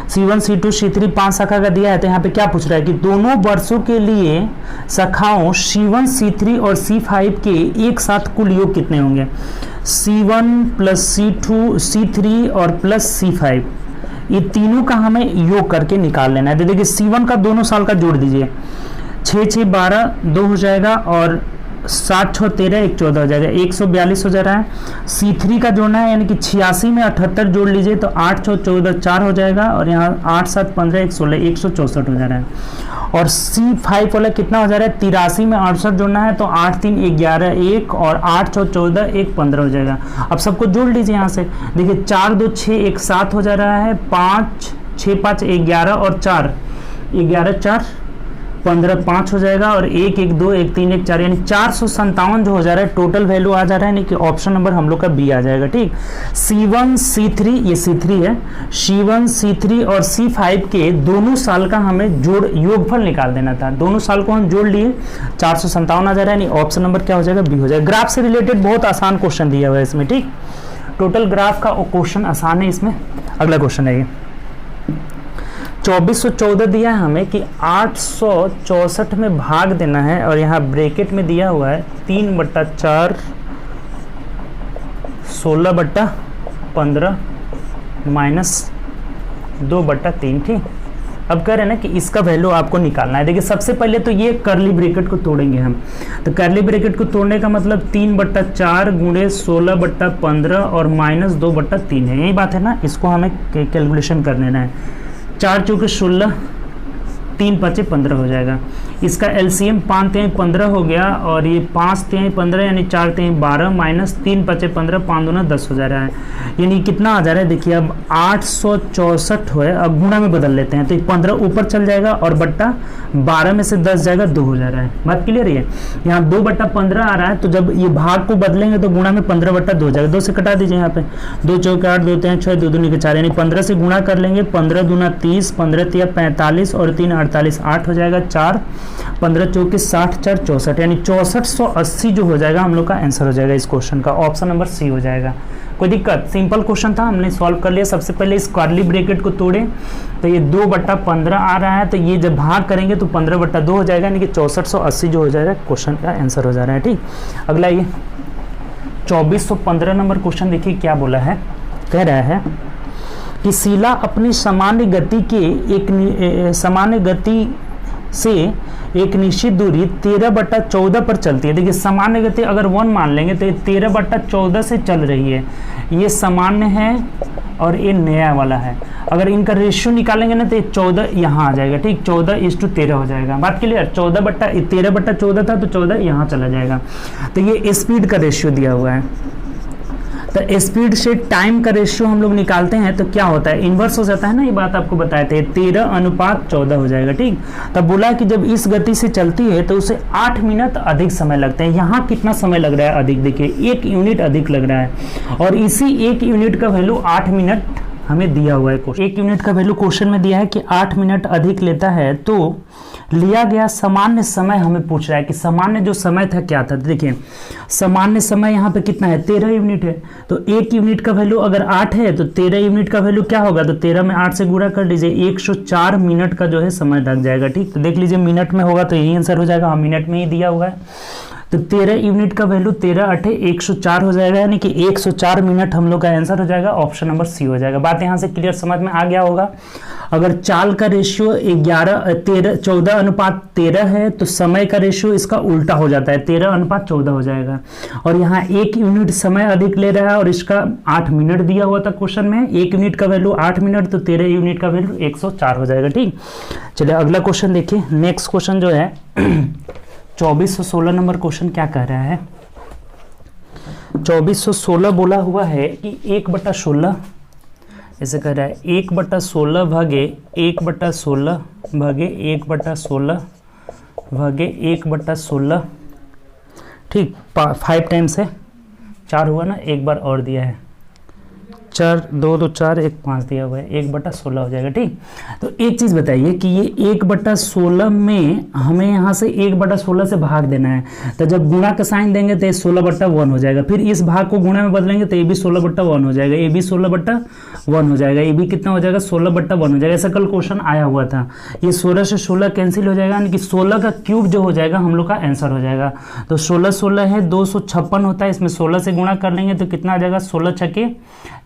C1 C2 C3 5 शाखा का दिया है। तो यहाँ पे क्या पूछ रहा है कि दोनों वर्षों के लिए शाखाओं C1 C3 और C5 के एक साथ कुल योग कितने होंगे। C1 प्लस C2 C3 और प्लस C5, ये तीनों का हमें योग करके निकाल लेना है। तो देखिए C1 का दोनों साल का जोड़ दीजिए, 6 6 12 2 हो जाएगा, और 7 6 13 1 14 हो जाएगा, 142 हो जा रहा है। C3 का जोड़ना है, यानी कि 86 में 78 जोड़ लीजिए तो 8 6 14 4 हो जाएगा, और यहाँ 8 7 15 1 16 164 हो जा रहा है। और C5 वाला कितना हो जा रहा है, 83 में 68 जोड़ना है तो 8 3 11 1, और 8 6 14 1 15 हो जाएगा। अब सबको जोड़ लीजिए यहाँ से, देखिए 4 2 6 1 7 हो जा रहा है, 5 6 5 11 और 4 11 4 15 5 हो जाएगा, और 1 1 2 1 3 1 4, यानी 457 जो हो जा रहा है टोटल वैल्यू आ जा रहा है, यानी कि ऑप्शन नंबर हम लोग का बी आ जाएगा। ठीक, C1 C3, ये C3 है, C1 C3 और C5 के दोनों साल का हमें जोड़ योगफल निकाल देना था। दोनों साल को हम जोड़ लिए, 457 आ जा रहा है, यानी ऑप्शन नंबर क्या हो जाएगा, बी हो जाएगा। ग्राफ से रिलेटेड बहुत आसान क्वेश्चन दिया हुआ है इसमें। ठीक, टोटल ग्राफ का क्वेश्चन आसान है इसमें। अगला क्वेश्चन है ये 2414 दिया है हमें कि 864 में भाग देना है, और यहाँ ब्रैकेट में दिया हुआ है 3/4 16/15 माइनस 2/3। ठीक, अब कह रहे हैं ना कि इसका वैल्यू आपको निकालना है। देखिए सबसे पहले तो ये करली ब्रैकेट को तोड़ेंगे हम। तो करली ब्रैकेट को तोड़ने का मतलब 3/4 गुणे 16/15 और माइनस 2/3 है, यही बात है ना। इसको हमें कैलकुलेशन कर लेना है। 4 चौके 16, 3 5 15 हो जाएगा। इसका एलसीएम 5 3 15 हो गया, और ये 5 3 15 यानी 4 3 12 माइनस 3 5 15 5 2 10 हो जा रहा है, यानी कितना आ जा रहा है। देखिए अब 864 है, अब गुणा में बदल लेते हैं तो 15 ऊपर चल जाएगा, और बट्टा 12 में से 10 जाएगा, 2 हो जा रहा है। बात क्लियर है। यहाँ 2/15 आ रहा है, तो जब ये भाग को बदलेंगे तो गुणा में 15/2 हो जाएगा। 2 से कटा दीजिए यहाँ पे, 2 चौके 8 2 3 6 2 दूनी के 4, यानी 15 से गुणा कर लेंगे, 15 दूना 30, 15 3 45 और 3 48 8 हो जाएगा, 4 15 चौके 60 4 64, यानी 6480 जो हो जाएगा हम लोग का आंसर हो जाएगा इस क्वेश्चन का। ऑप्शन नंबर सी हो जाएगा। कोई दिक्कत? सिंपल क्वेश्चन था, हमने सॉल्व कर लिया। सबसे पहले इस कर्ली ब्रैकेट को तोड़े तो ये 2/15 आ रहा है, तो ये जब भाग करेंगे तो 15/2 हो जाएगा, यानी कि 6480 जो हो जाएगा क्वेश्चन का आंसर हो जा रहा है। ठीक, अगला ये 2415 नंबर क्वेश्चन देखिए क्या बोला है। कह रहा है कि शीला अपनी सामान्य गति से एक निश्चित दूरी 13/14 पर चलती है। देखिए सामान्य गति अगर 1 मान लेंगे तो ये 13/14 से चल रही है, ये सामान्य है और ये नया वाला है। अगर इनका रेशियो निकालेंगे ना तो ये 14 यहाँ आ जाएगा। ठीक, 14:13 हो जाएगा। बात क्लियर? 13/14 था तो 14 यहाँ चला जाएगा। तो ये स्पीड का रेशियो दिया हुआ है। तो स्पीड से टाइम का रेशियो हम लोग निकालते हैं तो क्या होता है, इन्वर्स हो जाता है ना। ये बात आपको बताए थे, 13:14 हो जाएगा। ठीक, तब बोला कि जब इस गति से चलती है तो उसे 8 मिनट अधिक समय लगते हैं। यहाँ कितना समय लग रहा है अधिक, देखिए 1 यूनिट अधिक लग रहा है, और इसी 1 यूनिट का वैल्यू 8 मिनट हमें दिया हुआ है। 1 यूनिट का वैल्यू क्वेश्चन में दिया है कि 8 मिनट अधिक लेता है। तो लिया गया सामान्य समय हमें पूछ रहा है कि सामान्य जो समय था क्या था। देखिए सामान्य समय यहाँ पे कितना है, 13 यूनिट है। तो 1 यूनिट का वैल्यू अगर 8 है तो 13 यूनिट का वैल्यू क्या होगा, तो 13 में 8 से गुणा कर लीजिए, 104 मिनट का जो है समय लग जाएगा। ठीक, तो देख लीजिए मिनट में होगा तो यही आंसर हो जाएगा। हाँ, मिनट में ही दिया हुआ है। तो 13 यूनिट का वैल्यू 13 8 104 हो जाएगा, यानी कि 104 मिनट हम लोग का आंसर हो जाएगा, ऑप्शन नंबर सी हो जाएगा। बात यहाँ से क्लियर समझ में आ गया होगा। अगर चाल का रेशियो 14:13 है तो समय का रेशियो इसका उल्टा हो जाता है, 13:14 हो जाएगा। और यहाँ 1 यूनिट समय अधिक ले रहा है और इसका 8 मिनट दिया हुआ था क्वेश्चन में, 1 यूनिट का वैल्यू 8 मिनट, तो 13 यूनिट का वैल्यू 104 हो जाएगा। ठीक, चलिए अगला क्वेश्चन देखिए। नेक्स्ट क्वेश्चन जो है 2416 नंबर क्वेश्चन क्या कह रहा है। 2416 बोला हुआ है कि 1/16 ऐसे कह रहा है, 1/16 भागे 1/16 भागे 1/16 भागे 1/16। ठीक, 5 टाइम्स है, 4 हुआ ना, एक बार और दिया है, 4 2 2 4 1 5 दिया हुआ है, 1/16 हो जाएगा। ठीक, तो एक चीज़ बताइए कि ये 1/16 में हमें यहाँ से 1/16 से भाग देना है, तो जब गुणा का साइन देंगे तो ये 16/1 हो जाएगा, फिर इस भाग को गुणा में बदलेंगे तो ये भी 16/1 हो जाएगा, ये भी 16/1 हो जाएगा, ये भी कितना हो जाएगा 16/1 हो जाएगा। ऐसा कल क्वेश्चन आया हुआ था। ये 16 से 16 कैंसिल हो जाएगा, यानी कि 16 का क्यूब जो हो जाएगा हम लोग का आंसर हो जाएगा। तो 16 16 है 256 होता है, इसमें 16 से गुणा कर लेंगे तो कितना आ जाएगा 16 छके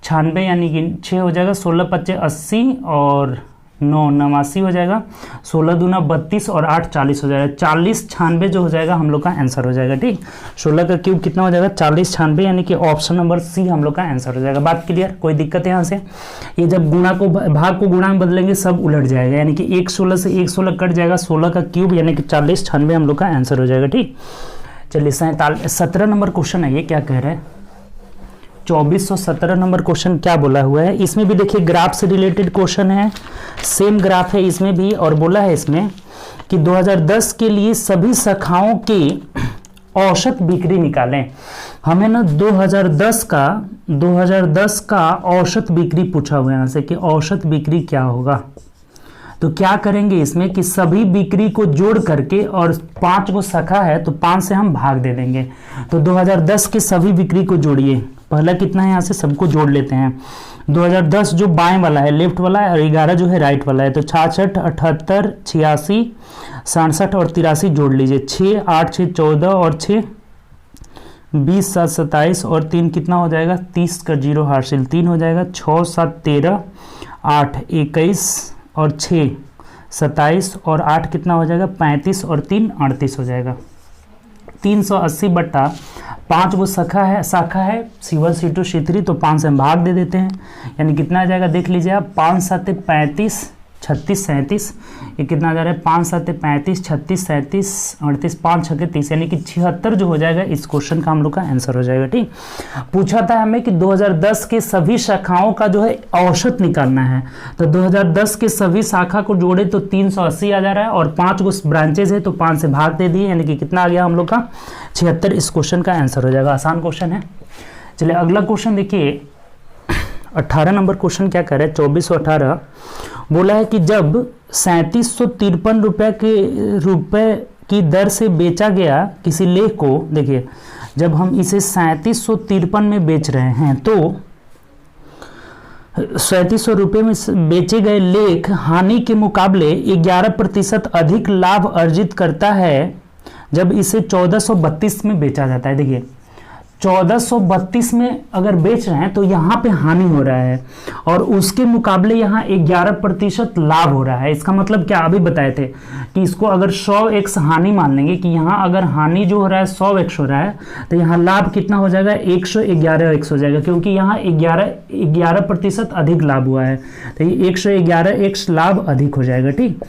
96, यानी कि 6 हो जाएगा, 16 5 80 और 9 89 हो जाएगा, 16 दूना 32 और 8 40 हो जाएगा, 40 96 जो हो जाएगा हम लोग का आंसर हो जाएगा। ठीक, 16 का क्यूब कितना हो जाएगा 40 96, यानी कि ऑप्शन नंबर सी हम लोग का आंसर हो जाएगा। बात क्लियर, कोई दिक्कत है यहाँ से? ये जब गुणा को भाग को गुणा में बदलेंगे सब उलट जाएगा, यानी कि 1 16 से 1 16 कट जाएगा, 16 का क्यूब यानी कि 40 96 हम लोग का आंसर हो जाएगा। ठीक, चलिए 17 नंबर क्वेश्चन है, ये क्या कह रहे हैं 2417 नंबर क्वेश्चन क्या बोला हुआ है। इसमें भी देखिए ग्राफ से रिलेटेड क्वेश्चन है, सेम ग्राफ है इसमें भी, और बोला है इसमें कि 2010 के लिए सभी शाखाओं की औसत बिक्री निकालें। हमें ना 2010 का औसत बिक्री पूछा हुआ है यहाँ से कि औसत बिक्री क्या होगा। तो क्या करेंगे इसमें कि सभी बिक्री को जोड़ करके, और 5 को शाखा है तो 5 से हम भाग दे देंगे। तो 2010 के सभी बिक्री को जोड़िए, पहला कितना है यहाँ से सबको जोड़ लेते हैं। 2010 जो बाएं वाला है लेफ्ट वाला है, और 11 जो है राइट वाला है, तो 66 78 86 67 और 83 जोड़ लीजिए। 6 8 6 14 और 6 20 7 27 और 3 कितना हो जाएगा 30 का 0 हासिल 3 हो जाएगा। 6 7 13 8 21 और 6 27 और 8 कितना हो जाएगा 35 और 3 38 हो जाएगा। 380/5 वो शाखा है C1 C2 C3, तो 5 से हम भाग दे देते हैं, यानी कितना आ जाएगा देख लीजिए आप, 5 7 35 36 37, ये कितना आ जा रहा है 5 7 35 36 37 38 5 6 30, यानी कि 76 जो हो जाएगा इस क्वेश्चन का हम लोग का आंसर हो जाएगा। ठीक, पूछा था हमें कि 2010 के सभी शाखाओं का जो है औसत निकालना है, तो 2010 के सभी शाखा को जोड़े तो 380 आ जा रहा है, और 5 को ब्रांचेज है तो 5 से भाग दे दिए, यानी कि कितना आ गया हम लोग का 76 इस क्वेश्चन का आंसर हो जाएगा। आसान क्वेश्चन है। चलिए अगला क्वेश्चन देखिए 18 नंबर क्वेश्चन क्या कह रहा है 2418 बोला है कि जब 3753 रुपए की दर से बेचा गया किसी लेख को, देखिए जब हम इसे 3753 में बेच रहे हैं तो 3700 रुपये में बेचे गए लेख हानि के मुकाबले 11% अधिक लाभ अर्जित करता है जब इसे 1432 में बेचा जाता है। देखिए 1432 में अगर बेच रहे हैं तो यहाँ पे हानि हो रहा है, और उसके मुकाबले यहाँ 11% लाभ हो रहा है। इसका मतलब क्या, अभी बताए थे कि इसको अगर 100x हानि मान लेंगे, कि यहाँ अगर हानि जो हो रहा है 100x हो रहा है, तो यहाँ लाभ कितना हो जाएगा 111x हो जाएगा, क्योंकि यहाँ 11% अधिक लाभ हुआ है, तो ये 111x लाभ अधिक हो जाएगा। ठीक,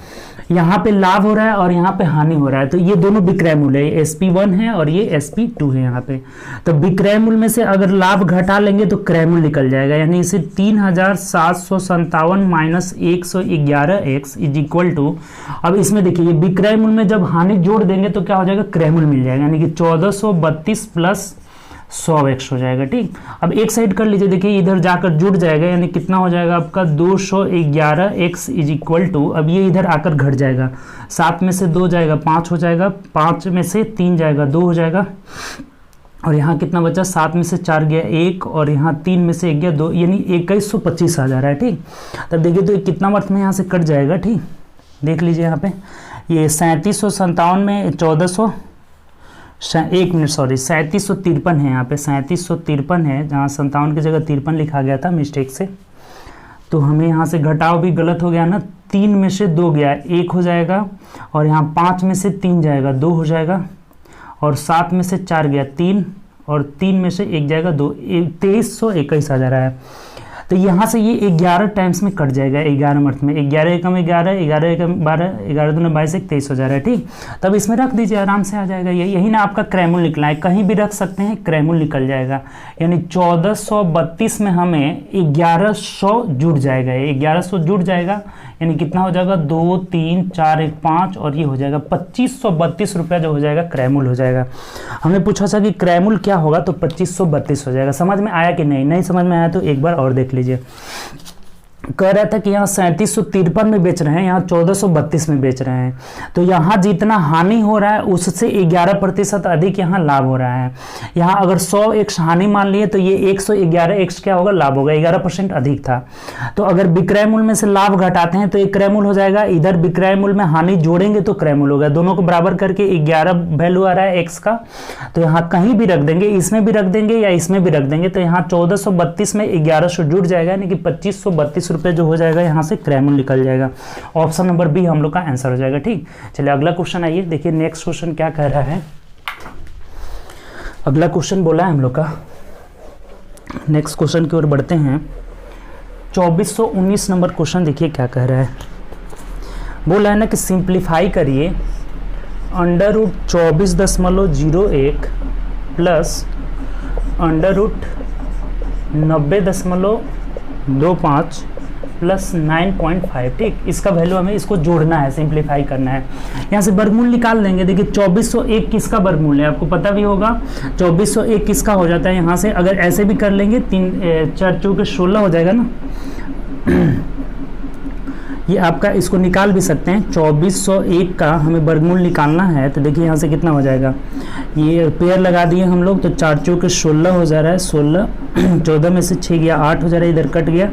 यहाँ पे लाभ हो रहा है और यहाँ पे हानि हो रहा है, तो ये दोनों विक्रय मूल्य है, SP1 है और ये SP2 है यहाँ पे। तो विक्रय मूल्य में से अगर लाभ घटा लेंगे तो क्रय मूल्य निकल जाएगा, यानी इसे 3757 minus 111x is equal to, अब इसमें देखिए ये विक्रय मूल्य में जब हानि जोड़ देंगे तो क्या हो जाएगा क्रय मूल्य मिल जाएगा, यानी कि 1432 प्लस 100x हो जाएगा। ठीक, अब एक साइड कर लीजिए, देखिए इधर जाकर जुड़ जाएगा, यानी कितना हो जाएगा आपका 211x इज इक्वल टू, अब ये इधर आकर घट जाएगा, 7 में से 2 जाएगा 5 हो जाएगा, 5 में से 3 जाएगा 2 हो जाएगा, और यहाँ कितना बचा 7 में से 4 गया 1, और यहाँ 3 में से 1 गया 2, यानी 2125 आ जा रहा है। ठीक, तब देखिए तो कितना वर्थ में यहाँ से कट जाएगा। ठीक, देख लीजिए यहाँ पे ये 3757 में 1400 एक मिनट सॉरी 3753 है, यहाँ पे 3753 है, जहाँ 57 की जगह 53 लिखा गया था मिस्टेक से। तो हमें यहाँ से घटाव भी गलत हो गया ना, 3 में से 2 गया 1 हो जाएगा, और यहाँ 5 में से 3 जाएगा 2 हो जाएगा, और 7 में से 4 गया 3, और 3 में से 1 जाएगा 2, 2321 आ जा रहा है। तो यहाँ से ये 11 टाइम्स में कट जाएगा, 11 अर्थ में, 11 एकम 11, 11 एकम 12, 11 दूना 22, 23 हो जा रहा है, ठीक। तब इसमें रख दीजिए, आराम से आ जाएगा। यही ना आपका क्रैमुल निकला है, कहीं भी रख सकते हैं, क्रैमुल निकल जाएगा। यानी 1432 में हमें 1100 जुड़ जाएगा, 1100 जुड़ जाएगा, यानी कितना हो जाएगा 2 3 4 1 5, और ये हो जाएगा 2532 रुपया जो हो जाएगा क्रैमुल हो जाएगा। हमें पूछा था कि क्रैमुल क्या होगा, तो 2532 हो जाएगा। समझ में आया कि नहीं? नहीं समझ में आया तो एक बार और देख लीजिए। कह रहा था कि यहाँ 3753 में बेच रहे हैं, यहाँ 1432 में बेच रहे हैं, तो यहाँ जितना हानि हो रहा है उससे 11% अधिक यहाँ लाभ हो रहा है। यहाँ अगर 100x हानि मान लिए तो ये 111x क्या होगा, लाभ होगा, 11% अधिक था। तो अगर विक्रय मूल्य में से लाभ घटाते हैं तो एक क्रय मूल्य हो जाएगा, इधर विक्रय मूल्य में हानि जोड़ेंगे तो क्रय मूल्य होगा, दोनों को बराबर करके 11 वैल्यू आ रहा है x का। तो यहाँ कहीं भी रख देंगे, इसमें भी रख देंगे या इसमें भी रख देंगे, तो यहाँ 1432 में 1100 जुड़ जाएगा, यानी कि 2532 रुपये जो हो जाएगा यहाँ से क्रय मूल्य निकल जाएगा। ऑप्शन नंबर बी हम लोग का आंसर हो जाएगा, ठीक। चलिए अगला क्वेश्चन आइए, देखिए नेक्स्ट क्वेश्चन क्या कह रहा है। अगला क्वेश्चन बोला है हम लोग का, नेक्स्ट क्वेश्चन की ओर बढ़ते हैं। 2419 नंबर क्वेश्चन देखिए क्या कह रहा है। बोला है ना कि सिंप्लीफाई करिए √24.01 प्लस √90.25 प्लस 9.5, ठीक। इसका वैल्यू हमें इसको जोड़ना है, सिंप्लीफाई करना है। यहाँ से वर्गमूल निकाल देंगे। देखिए 2401 किसका वर्गमूल है, आपको पता भी होगा 2401 किसका हो जाता है। यहाँ से अगर ऐसे भी कर लेंगे 3 4 चौके 16 हो जाएगा ना, ये आपका इसको निकाल भी सकते हैं। 2401 का हमें वर्गमूल निकालना है, तो देखिए यहाँ से कितना हो जाएगा, ये पेयर लगा दिए हम लोग, तो 4 चौके 16 हो जा रहा है, 16 14 में से 6 गया 8 हो जा रहा है, इधर कट गया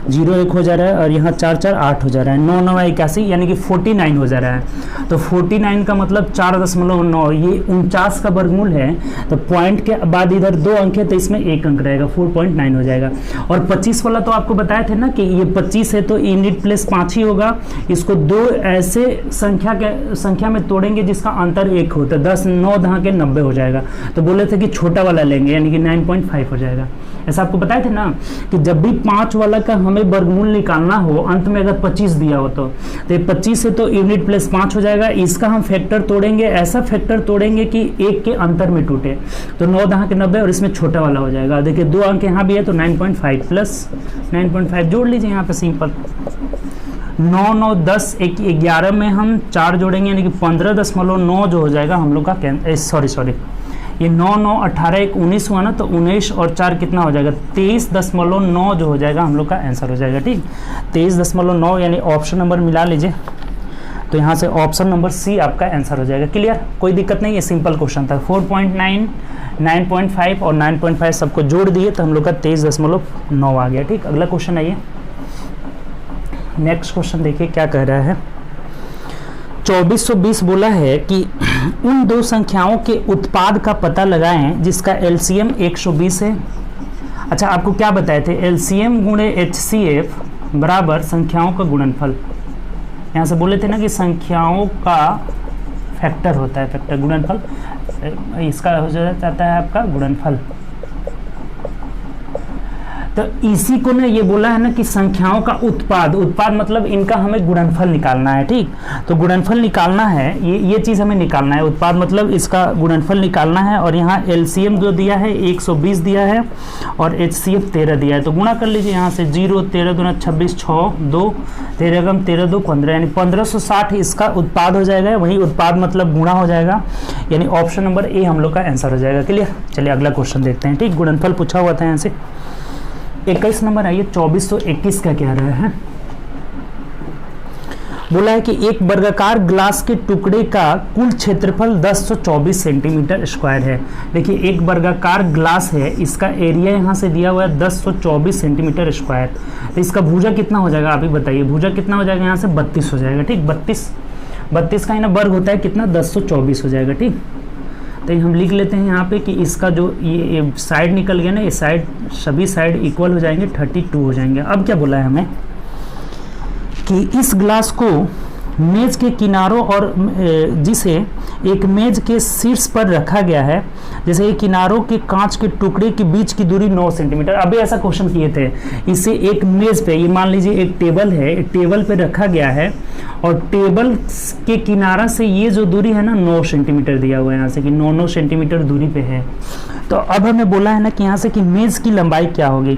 0 1 हो जा रहा है, और यहाँ 4 4 8 हो जा रहा है, 9 9 81 यानी कि 49 हो जा रहा है। तो 49 का मतलब 4.9, ये 49 का वर्गमूल है, तो पॉइंट के बाद इधर 2 अंक है तो इसमें 1 अंक रहेगा, 4.9 हो जाएगा। और 25 वाला तो आपको बताए थे ना कि ये 25 है तो यूनिट प्लेस 5 ही होगा। इसको 2 ऐसे संख्या में तोड़ेंगे जिसका अंतर 1 हो, तो 10 9 दहा के 90 हो जाएगा। तो बोले थे कि छोटा वाला लेंगे, यानी कि 9.5 हो जाएगा। ऐसा आपको बताए थे ना कि जब भी 5 वाला का हमें वर्गमूल निकालना हो, अंत में अगर 25 दिया हो तो ये 25 है तो यूनिट प्लस 5 हो जाएगा। इसका हम फैक्टर तोड़ेंगे, ऐसा फैक्टर तोड़ेंगे कि 1 के अंतर में टूटे, तो 9 दहा के 90, और इसमें छोटा वाला हो जाएगा। देखिए 2 अंक यहाँ भी है तो 9.5 प्लस 9.5 जोड़ लीजिए यहाँ पे सिंपल। 9 9 10 11 में हम 4 जोड़ेंगे, यानी कि 15.9 जो हो जाएगा हम लोग का सॉरी ये 9 9 18 1 19 हुआ ना, तो 19 और 4 कितना हो जाएगा 23.9 जो हो जाएगा हम लोग का आंसर हो जाएगा, ठीक। 23.9 यानी ऑप्शन नंबर मिला लीजिए, तो यहाँ से ऑप्शन नंबर सी आपका आंसर हो जाएगा। क्लियर, कोई दिक्कत नहीं, ये सिंपल क्वेश्चन था। 4.9 9.5 और 9.5 सबको जोड़ दिए तो हम लोग का 23.9 आ गया, ठीक। अगला क्वेश्चन आइए, नेक्स्ट क्वेश्चन देखिए क्या कह रहा है। 2420 बोला है कि उन 2 संख्याओं के उत्पाद का पता लगाएं जिसका एलसीएम 120 है। अच्छा, आपको क्या बताए थे, एलसीएम गुणे एचसीएफ बराबर संख्याओं का गुणनफल। यहाँ से बोले थे ना कि संख्याओं का फैक्टर होता है, फैक्टर गुणनफल, इसका हो जाता है आपका गुणनफल। तो इसी को ना ये बोला है ना कि संख्याओं का उत्पाद मतलब इनका हमें गुणनफल निकालना है, ठीक। तो गुणनफल निकालना है, ये चीज़ हमें निकालना है, उत्पाद मतलब इसका गुणनफल निकालना है। और यहाँ एलसीएम जो दिया है 120 दिया है और एचसीएफ 13 दिया है, तो गुणा कर लीजिए यहाँ से। 0 13 दूना 26 6 2 13 कम 13 2 15, यानी 1560 इसका उत्पाद हो जाएगा। वही उत्पाद मतलब गुणा हो जाएगा, यानी ऑप्शन नंबर ए हम लोग का आंसर हो जाएगा। क्लियर, चलिए अगला क्वेश्चन देखते हैं, ठीक। गुणनफल पूछा हुआ था यहाँ से। 21 नंबर आइए, 2421 का कह रहा है। बोला है कि एक वर्गाकार ग्लास के टुकड़े का कुल क्षेत्रफल 1024 सेंटीमीटर स्क्वायर है। देखिए एक वर्गाकार ग्लास है, इसका एरिया यहाँ से दिया हुआ है 1024 सेंटीमीटर स्क्वायर, तो इसका भुजा कितना हो जाएगा आप ही बताइए। भुजा कितना हो जाएगा, यहाँ से 32 हो जाएगा, ठीक। 32 का ही ना वर्ग होता है कितना, 1024 हो जाएगा, ठीक। तो तो हम लिख लेते हैं यहाँ पे कि इसका जो ये साइड निकल गया ना, ये साइड सभी साइड इक्वल हो जाएंगे, 32 हो जाएंगे। अब क्या बोला है हमें कि इस ग्लास को मेज के किनारों और जिसे एक मेज के शीर्ष पर रखा गया है, जैसे ये किनारों के कांच के टुकड़े के बीच की दूरी 9 सेंटीमीटर। अभी ऐसा क्वेश्चन किए थे, इसे एक मेज पे, ये मान लीजिए एक टेबल है, टेबल पे रखा गया है और टेबल के किनारा से ये जो दूरी है ना 9 सेंटीमीटर दिया हुआ है, यहाँ से कि 9 सेंटीमीटर दूरी पे है। तो अब हमें बोला है ना कि यहाँ से कि मेज की लंबाई क्या होगी,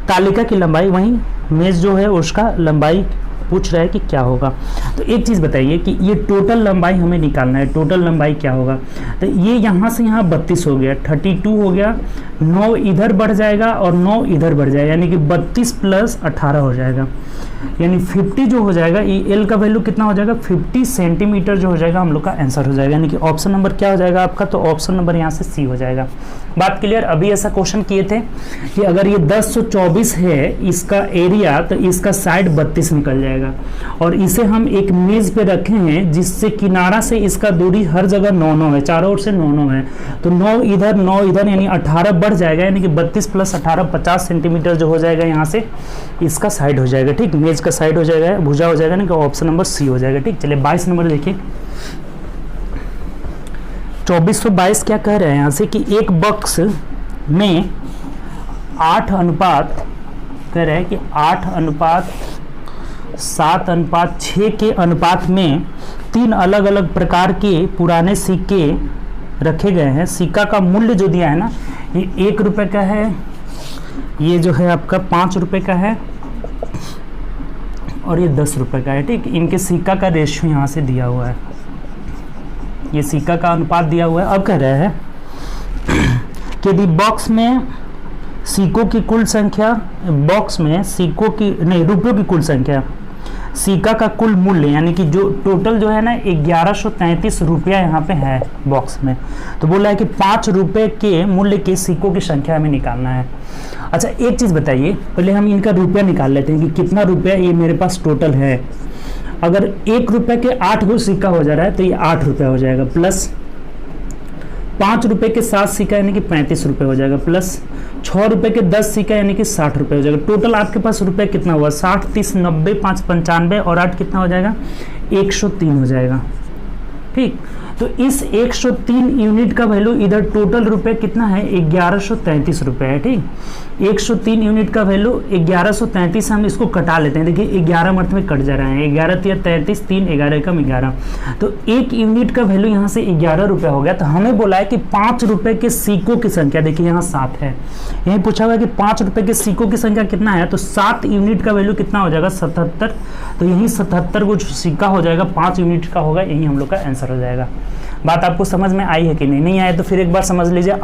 तालिका की लंबाई, वहीं मेज जो है उसका लंबाई पूछ रहा है कि क्या होगा। तो एक चीज़ बताइए कि ये टोटल लंबाई हमें निकालना है, टोटल लंबाई क्या होगा। तो ये यहाँ से यहाँ 32 हो गया, 32 हो गया, 9 इधर बढ़ जाएगा और 9 इधर बढ़ जाएगा, यानी कि 32 + 18 हो जाएगा, यानी 50 जो हो जाएगा, ये एल का वैल्यू कितना हो जाएगा, 50 सेंटीमीटर जो हो जाएगा हम लोग का आंसर हो जाएगा। यानी कि ऑप्शन नंबर क्या हो जाएगा आपका, तो ऑप्शन नंबर यहाँ से सी हो जाएगा। बात क्लियर। अभी ऐसा क्वेश्चन किए थे कि अगर ये 1024 है इसका एरिया, तो इसका साइड 32 निकल जाएगा और इसे हम एक मेज पे रखे हैं जिससे किनारा से इसका दूरी हर जगह 9 है, चारों ओर से 9 है, तो 9 इधर यानी 18 बढ़ जाएगा, यानी कि 32 + 18 50 सेंटीमीटर जो हो जाएगा यहाँ से इसका साइड हो जाएगा। ठीक, मेज का साइड हो जाएगा, भुजा हो जाएगा ना, कि ऑप्शन नंबर सी हो जाएगा। ठीक, चलिए 22 नंबर देखिए। 2422 क्या कह रहे हैं यहाँ से कि एक बॉक्स में 8 अनुपात, कह रहे हैं कि 8:7:6 के अनुपात में 3 अलग अलग प्रकार के पुराने सिक्के रखे गए हैं। सिक्का का मूल्य जो दिया है ना, ये 1 रुपये का है, ये जो है आपका 5 रुपये का है और ये 10 रुपये का है। ठीक, इनके सिक्का का रेशियो यहाँ से दिया हुआ है, ये सिक्का का अनुपात दिया हुआ है। अब कह रहे हैं कि यदि बॉक्स में सिक्कों की कुल संख्या, बॉक्स में सिक्कों की नहीं, रुपयों की कुल संख्या, सिक्का का कुल मूल्य, यानी कि जो टोटल जो है ना 1133 रुपया यहाँ पे है बॉक्स में, तो बोला है कि 5 रुपये के मूल्य के सिक्कों की संख्या हमें निकालना है। अच्छा एक चीज़ बताइए, पहले हम इनका रुपया निकाल लेते हैं कि कितना रुपया ये मेरे पास टोटल है। अगर 1 रुपये के 8 गो सिक्का हो जा रहा है तो ये 8 रुपये हो जाएगा, प्लस 5 रुपये के 7 सिक्का यानी कि 35 रुपये हो जाएगा, प्लस 6 रुपये के 10 सिक्का यानी कि 60 रुपये हो जाएगा। टोटल आपके पास रुपये कितना हुआ, 60, 30, 90, 5, 95 और 8 कितना हो जाएगा, 103 हो जाएगा। ठीक, तो इस 103 यूनिट का वैल्यू इधर टोटल रुपए कितना है, 1133 रुपये है। ठीक, 103 यूनिट का वैल्यू 1133, हम इसको कटा लेते हैं। देखिए 11 मर्थ में कट जा रहा है, 11 × 33, 3 11 कम 11, तो 1 यूनिट का वैल्यू यहाँ से 11 रुपये हो गया। तो हमें बोला है कि 5 रुपये के सिक्कों की संख्या, देखिए यहाँ 7 है, यही पूछा हुआ है कि 5 रुपये के सिक्कों की संख्या कितना है, तो 7 यूनिट का वैल्यू कितना हो जाएगा, 77। तो यही 77 को सिक्का हो जाएगा, 5 यूनिट का होगा, यही हम लोग का आंसर हो जाएगा। बात आपको समझ में आई है कि नहीं आए तो फिर एक बार समझ लीजिए।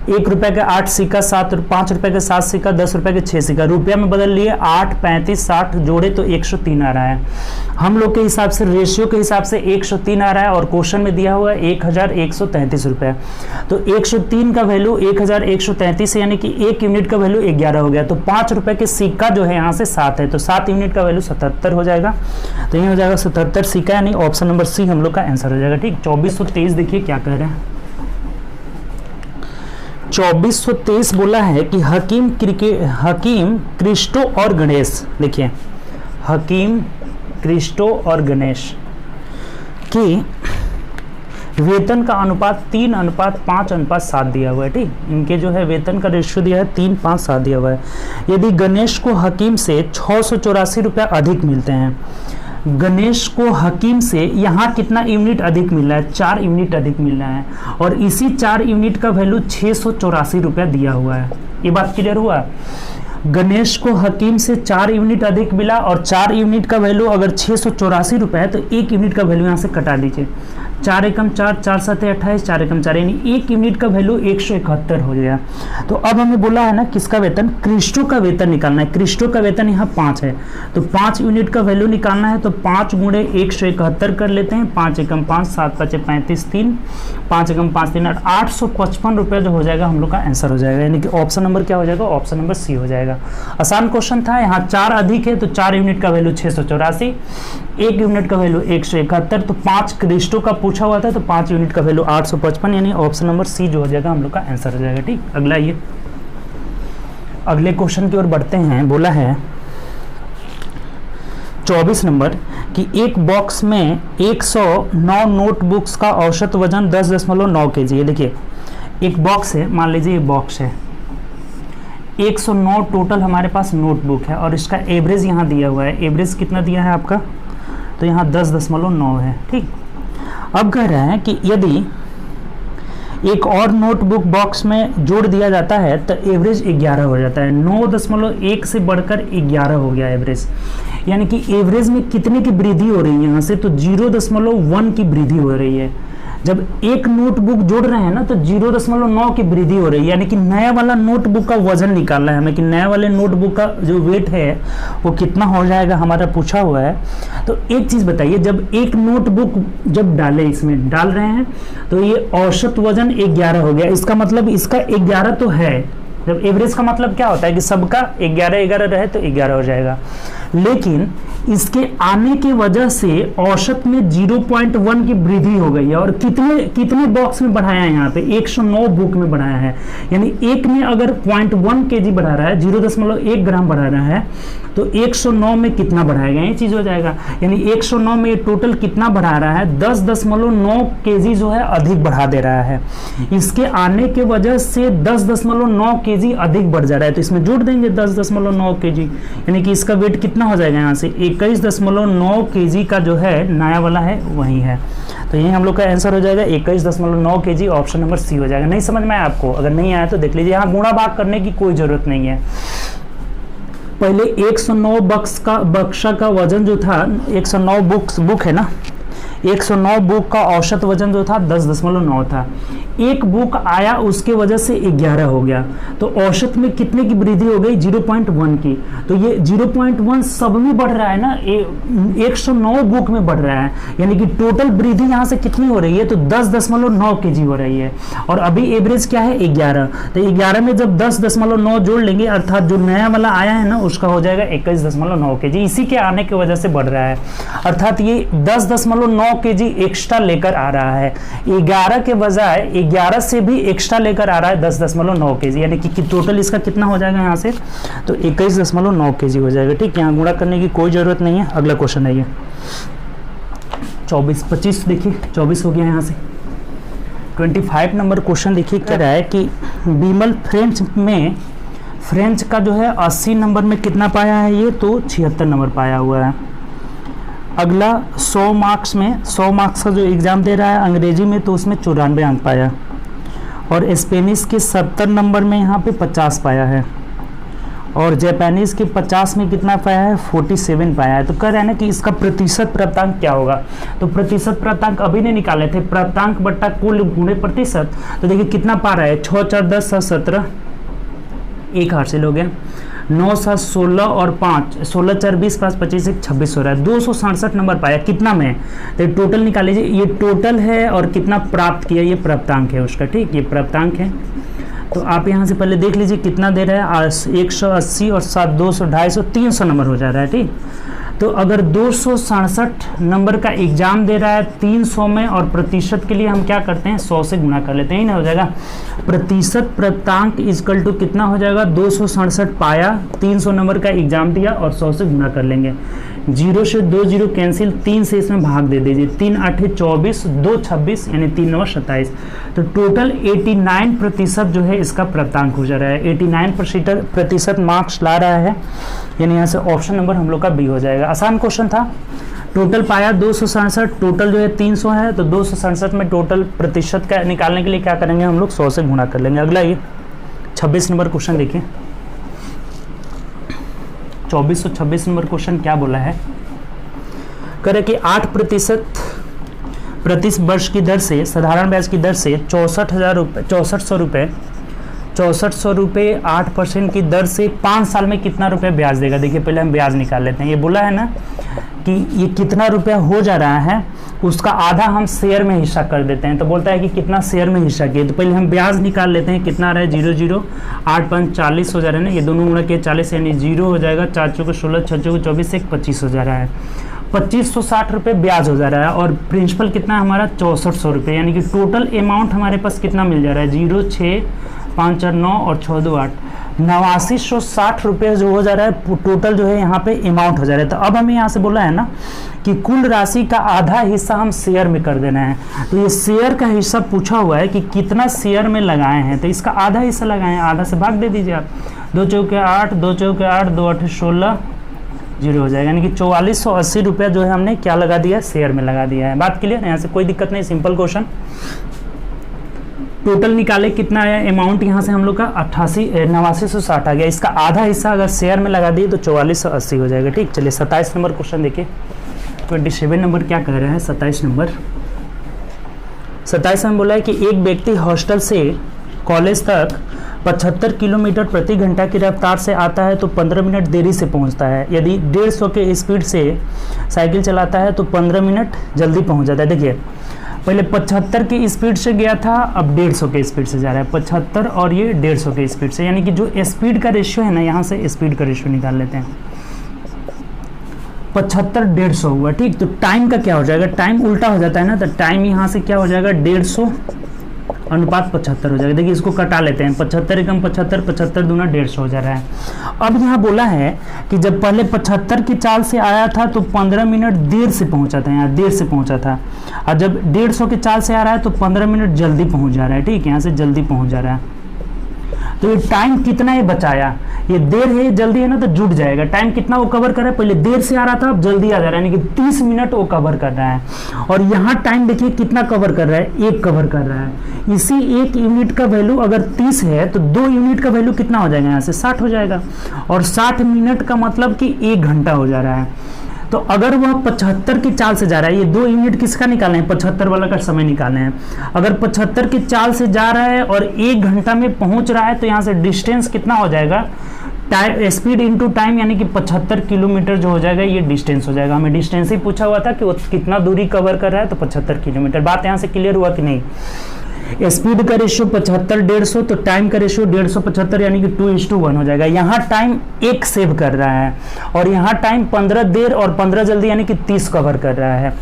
1 रुपये का 8 सिक्का, 5 रुपये के 7 सिक्का, 10 रुपये के 6 सिक्का, रुपया में बदल लिए, 8, 35, 60 जोड़े तो 103 आ रहा है। हम लोग के हिसाब से, रेशियो के हिसाब से 103 आ रहा है और क्वेश्चन में दिया हुआ है 1133 रुपये। तो 103 का वैल्यू 1133 यानी कि 1 यूनिट का वैल्यू 11 हो गया। तो 5 रुपये के सिक्का जो है यहाँ से 7 है, तो 7 यूनिट का वैल्यू 77 हो जाएगा। तो ये हो जाएगा 77 सिक्का, यानी ऑप्शन नंबर सी हम लोग का आंसर हो जाएगा। ठीक, 2423 देखिए क्या कह रहे हैं। 2423 बोला है कि हकीम, क्रिस्टो और गणेश, देखिए हकीम, क्रिस्टो और गणेश की वेतन का अनुपात 3:5:7 दिया हुआ है। ठीक, इनके जो है वेतन का रेशियो दिया है 3:5:7 दिया हुआ है। यदि गणेश को हकीम से 684 रुपया अधिक मिलते हैं, गणेश को हकीम से यहाँ कितना यूनिट अधिक मिल रहा है, 4 यूनिट अधिक मिल रहा है, और इसी 4 यूनिट का वैल्यू 684 रुपया दिया हुआ है। ये बात क्लियर हुआ। गणेश को हकीम से 4 यूनिट अधिक मिला और 4 यूनिट का वैल्यू अगर 684 रुपये है, तो 1 यूनिट का वैल्यू यहाँ से कटा लीजिए, 4 एकम 4, 4 7 28, 4 एकम 4, यानी 1 यूनिट का वैल्यू 171 हो गया। तो अब हमें बोला है ना किसका वेतन, क्रिस्टो का वेतन निकालना है। क्रिस्टो का वेतन यहाँ 5 है, तो 5 यूनिट का वैल्यू निकालना है, तो 5 गुणे 171 कर लेते हैं, 5 एकम 5, 7 5 35, 3, 5 एकम 5 3 855 रुपये जो हो जाएगा हम लोग का आंसर हो जाएगा। यानी कि ऑप्शन नंबर क्या हो जाएगा, ऑप्शन नंबर सी हो जाएगा। आसान क्वेश्चन था, यहाँ 4 अधिक है तो 4 यूनिट का वैल्यू 684, 1 यूनिट का वैल्यू 171, तो 5 क्रिस्टो का पूछा हुआ था तो 5 यूनिट का वैल्यू 855, यानी ऑप्शन नंबर सी जो हो जाएगा हम लोग का आंसर हो जाएगा। ठीक, अगला ये अगले क्वेश्चन की ओर बढ़ते हैं। बोला है 24 नंबर कि एक बॉक्स में 109 नोटबुक्स का औसत वजन 10.9 kg है। देखिए एक बॉक्स है, मान लीजिए ये बॉक्स है, 109 टोटल हमारे पास नोटबुक है और इसका एवरेज यहाँ दिया हुआ है। एवरेज कितना दिया है आपका, तो यहाँ 10.9 है। ठीक, अब कह रहे हैं कि यदि एक और नोटबुक बॉक्स में जोड़ दिया जाता है तो एवरेज 11 हो जाता है। 9.1 से बढ़कर 11 हो गया एवरेज, यानी कि एवरेज में कितने की वृद्धि हो रही है यहाँ से, तो 0.1 की वृद्धि हो रही है। जब एक नोटबुक जोड़ रहे हैं ना तो 0.9 की वृद्धि हो रही है, यानी कि नया वाला नोटबुक का वजन निकालना है हमें कि नया वाले नोटबुक का जो वेट है वो कितना हो जाएगा, हमारा पूछा हुआ है। तो एक चीज़ बताइए, जब एक नोटबुक जब डाले इसमें डाल रहे हैं तो ये औसत वजन 11 हो गया, इसका मतलब इसका 11 तो है। जब एवरेज का मतलब क्या होता है कि सबका 11 रहे तो 11 हो जाएगा, लेकिन इसके आने की वजह से औसत में 0.1 की वृद्धि हो गई है। और कितने बॉक्स में बढ़ाया है, यहाँ पे 109 बुक में बढ़ाया है, यानी एक में अगर 0.1 kg बढ़ा रहा है, 0.1 ग्राम बढ़ा रहा है, तो 109 में कितना बढ़ाएगा, ये चीज हो जाएगा। यानी 109 में टोटल कितना बढ़ा रहा है, 10.9 kg जो है अधिक बढ़ा दे रहा है। इसके आने के वजह से 10.9 kg अधिक बढ़ जा रहा है, तो इसमें जोड़ देंगे 10.9 kg, यानी कि इसका वेट कितना हो जाएगा यहाँ से 21.9 kg का जो है नया वाला है वही है। तो यही हम लोग का आंसर हो जाएगा 21.9 kg, ऑप्शन नंबर सी हो जाएगा। नहीं समझ में आया आपको, अगर नहीं आया तो देख लीजिए, यहाँ गुणा भाग करने की कोई जरूरत नहीं है। पहले 109 बक्सा का वजन जो था, 109 बुक है ना, 109 बुक का औसत वजन जो था 10.9 था। एक बुक आया उसके वजह से 11 हो गया, तो औसत में कितने की वृद्धि हो गई, 0.1 की। तो ये 0.1 सब में बढ़ रहा है ना, 109 बुक में बढ़ रहा है, यानी कि टोटल वृद्धि यहाँ से कितनी हो रही है, तो 10.9 kg हो रही है। और अभी एवरेज क्या है 11, तो 11 में जब 10.9 जोड़ लेंगे, अर्थात जो नया वाला आया है ना उसका हो जाएगा 21.9 kg, इसी के आने की वजह से बढ़ रहा है। अर्थात ये 10.9 kg एक्स्ट्रा लेकर आ रहा है, 11 के बजाय 11 से भी एक्स्ट्रा लेकर आ रहा है 10.9 kg, यानी कि टोटल इसका कितना हो जाएगा यहाँ से, तो 21.9 kg हो जाएगा। ठीक, यहाँ गुणा करने की कोई जरूरत नहीं है। अगला क्वेश्चन है ये 24-25, देखिए 24 हो गया यहाँ से। 25 नंबर क्वेश्चन देखिए क्या रहा है कि बीमल फ्रेंच का जो है 80 नंबर में कितना पाया है, ये तो 76 नंबर पाया हुआ है। अगला 100 मार्क्स में, 100 मार्क्स का जो एग्ज़ाम दे रहा है अंग्रेजी में, तो उसमें 94 अंक पाया, और स्पेनिश के 70 नंबर में यहाँ पे 50 पाया है, और जापानीज के 50 में कितना पाया है, 47 पाया है। तो कह रहे हैं ना कि इसका प्रतिशत प्राप्तांक क्या होगा, तो प्रतिशत प्राप्तांक अभी नहीं निकाले थे, प्राप्तांक बट्टा कुल गुणे प्रतिशत। तो देखिए कितना पा रहा है, 6 4 10 7 17, एक हासिल हो गया, 9 7 16 और 5 16 4 20 5 25 1 26 हो रहा है, 267 नंबर पाया। कितना में, तो टोटल निकाल लीजिए, ये टोटल है और कितना प्राप्त किया, ये प्राप्तांक है उसका। ठीक, ये प्राप्तांक है। तो आप यहाँ से पहले देख लीजिए कितना दे रहा है, 180 और 7 200 250 300 नंबर हो जा रहा है। ठीक, तो अगर 267 नंबर का एग्जाम दे रहा है 300 में, और प्रतिशत के लिए हम क्या करते हैं, 100 से गुणा कर लेते हैं, ही ना हो जाएगा। प्रतिशत प्राप्तांक इक्वल टू कितना हो जाएगा, 267 पाया, 300 नंबर का एग्जाम दिया और 100 से गुणा कर लेंगे। 0 से 2 0 कैंसिल, 3 से इसमें भाग दे दीजिए, 3 8 24 2 26, यानी 3 9 27। तो टोटल 89% जो है इसका प्राप्तांक हो जा रहा है, 89% मार्क्स ला रहा है, यानी यहाँ से ऑप्शन नंबर हम लोग का बी हो जाएगा। आसान क्वेश्चन था। टोटल पाया 267, टोटल जो है 300 है, तो 267 में टोटल प्रतिशत का निकालने के लिए क्या करेंगे हम लोग, 100 से गुणा कर लेंगे। अगला ये 26 नंबर क्वेश्चन देखिए, 2426 नंबर क्वेश्चन क्या बोला है, करे कि 8% प्रति वर्ष की दर से, साधारण ब्याज की दर से 6400 रुपये 8% की दर से 5 साल में कितना रुपया ब्याज देगा। देखिए पहले हम ब्याज निकाल लेते हैं। ये बोला है ना कि ये कितना रुपया हो जा रहा है, उसका आधा हम शेयर में हिस्सा कर देते हैं। तो बोलता है कि कितना शेयर में हिस्सा किए, तो पहले हम ब्याज निकाल लेते हैं। कितना आ रहा है, 0 0 8 5 40 हो जा रहा है ना, ये दोनों गुणा के 40, यानी 0 हो जाएगा, 4 चौके 16 6 चौके 24 1 25 हो जा रहा है। 2560 रुपये ब्याज हो जा रहा है और प्रिंसिपल कितना है हमारा 6400 रुपये, यानी कि टोटल अमाउंट हमारे पास कितना मिल जा रहा है 0 6 5 4 9 और 6 2 8 8960 रुपये जो हो जा रहा है टोटल जो है यहाँ पे अमाउंट हो जा रहा है। तो अब हमें यहाँ से बोला है ना कि कुल राशि का आधा हिस्सा हम शेयर में कर देना है। तो ये शेयर का हिस्सा पूछा हुआ है कि कितना शेयर में लगाए हैं, तो इसका आधा हिस्सा लगाए हैं, आधा से भाग दे दीजिए आप। 2 चौके 8, 2 चौके 8, 2 8 16, 0 हो जाएगा, यानी कि 4480 रुपया जो है हमने क्या लगा दिया, शेयर में लगा दिया है। बात क्लियर है, यहाँ से कोई दिक्कत नहीं, सिंपल क्वेश्चन। टोटल निकाले कितना है अमाउंट यहाँ से हम लोग का 8960 आ गया, इसका आधा हिस्सा अगर शेयर में लगा दिए तो 4480 हो जाएगा। ठीक, चलिए 27 नंबर क्वेश्चन देखिए। 27 नंबर क्या कह रहा है, 27 नंबर 27 में बोला है कि एक व्यक्ति हॉस्टल से कॉलेज तक 75 किलोमीटर प्रति घंटा की रफ्तार से आता है तो 15 मिनट देरी से पहुंचता है। यदि 150 के स्पीड से साइकिल चलाता है तो 15 मिनट जल्दी पहुंच जाता है। देखिए पहले 75 की स्पीड से गया था, अब 150 के स्पीड से जा रहा है। 75 और ये 150 के स्पीड से, यानी कि जो स्पीड का रेशियो है ना, यहाँ से स्पीड का रेशियो निकाल लेते हैं। 75 150 हुआ, ठीक। तो टाइम का क्या हो जाएगा, टाइम उल्टा हो जाता है ना, तो टाइम यहाँ से क्या हो जाएगा 150 अनुपात 75 हो जाएगा। देखिए इसको कटा लेते हैं, 75 एकम 75, 75 दूना 150 हो जा रहा है। अब यहाँ बोला है कि जब पहले 75 की चाल से आया था तो 15 मिनट देर से पहुंचा था, यहाँ देर से पहुंचा था, और जब 150 की चाल से आ रहा है तो 15 मिनट जल्दी पहुंच जा रहा है। ठीक, यहाँ से जल्दी पहुंच जा रहा है। तो ये टाइम कितना ये बचाया, ये देर है जल्दी है ना, तो जुड़ जाएगा। टाइम कितना वो कवर कर रहा है, पहले देर से आ रहा था अब जल्दी आ जा रहा है, यानी कि 30 मिनट वो कवर कर रहा है। और यहाँ टाइम देखिए कितना कवर कर रहा है, 1 कवर कर रहा है। इसी 1 यूनिट का वैल्यू अगर 30 है तो 2 यूनिट का वैल्यू कितना हो जाएगा, यहाँ से 60 हो जाएगा। और 60 मिनट का मतलब कि 1 घंटा हो जा रहा है। तो अगर वह 75 की चाल से जा रहा है, ये 2 यूनिट किसका निकालना है, 75 वाला का समय निकालना है। अगर 75 की चाल से जा रहा है और 1 घंटा में पहुंच रहा है तो यहाँ से डिस्टेंस कितना हो जाएगा, टाइम स्पीड इनटू टाइम, यानी कि 75 किलोमीटर जो हो जाएगा ये डिस्टेंस हो जाएगा। हमें डिस्टेंस ही पूछा हुआ था कि वो कितना दूरी कवर कर रहा है, तो 75 किलोमीटर। बात यहाँ से क्लियर हुआ कि नहीं। स्पीड का रेशियो 75 150, तो टाइम का रेशियो 150 75, यानी कि 2:1 हो जाएगा। यहाँ टाइम 1 सेव कर रहा है और यहाँ टाइम 15 देर और 15 जल्दी, यानी कि 30 कवर कर रहा है।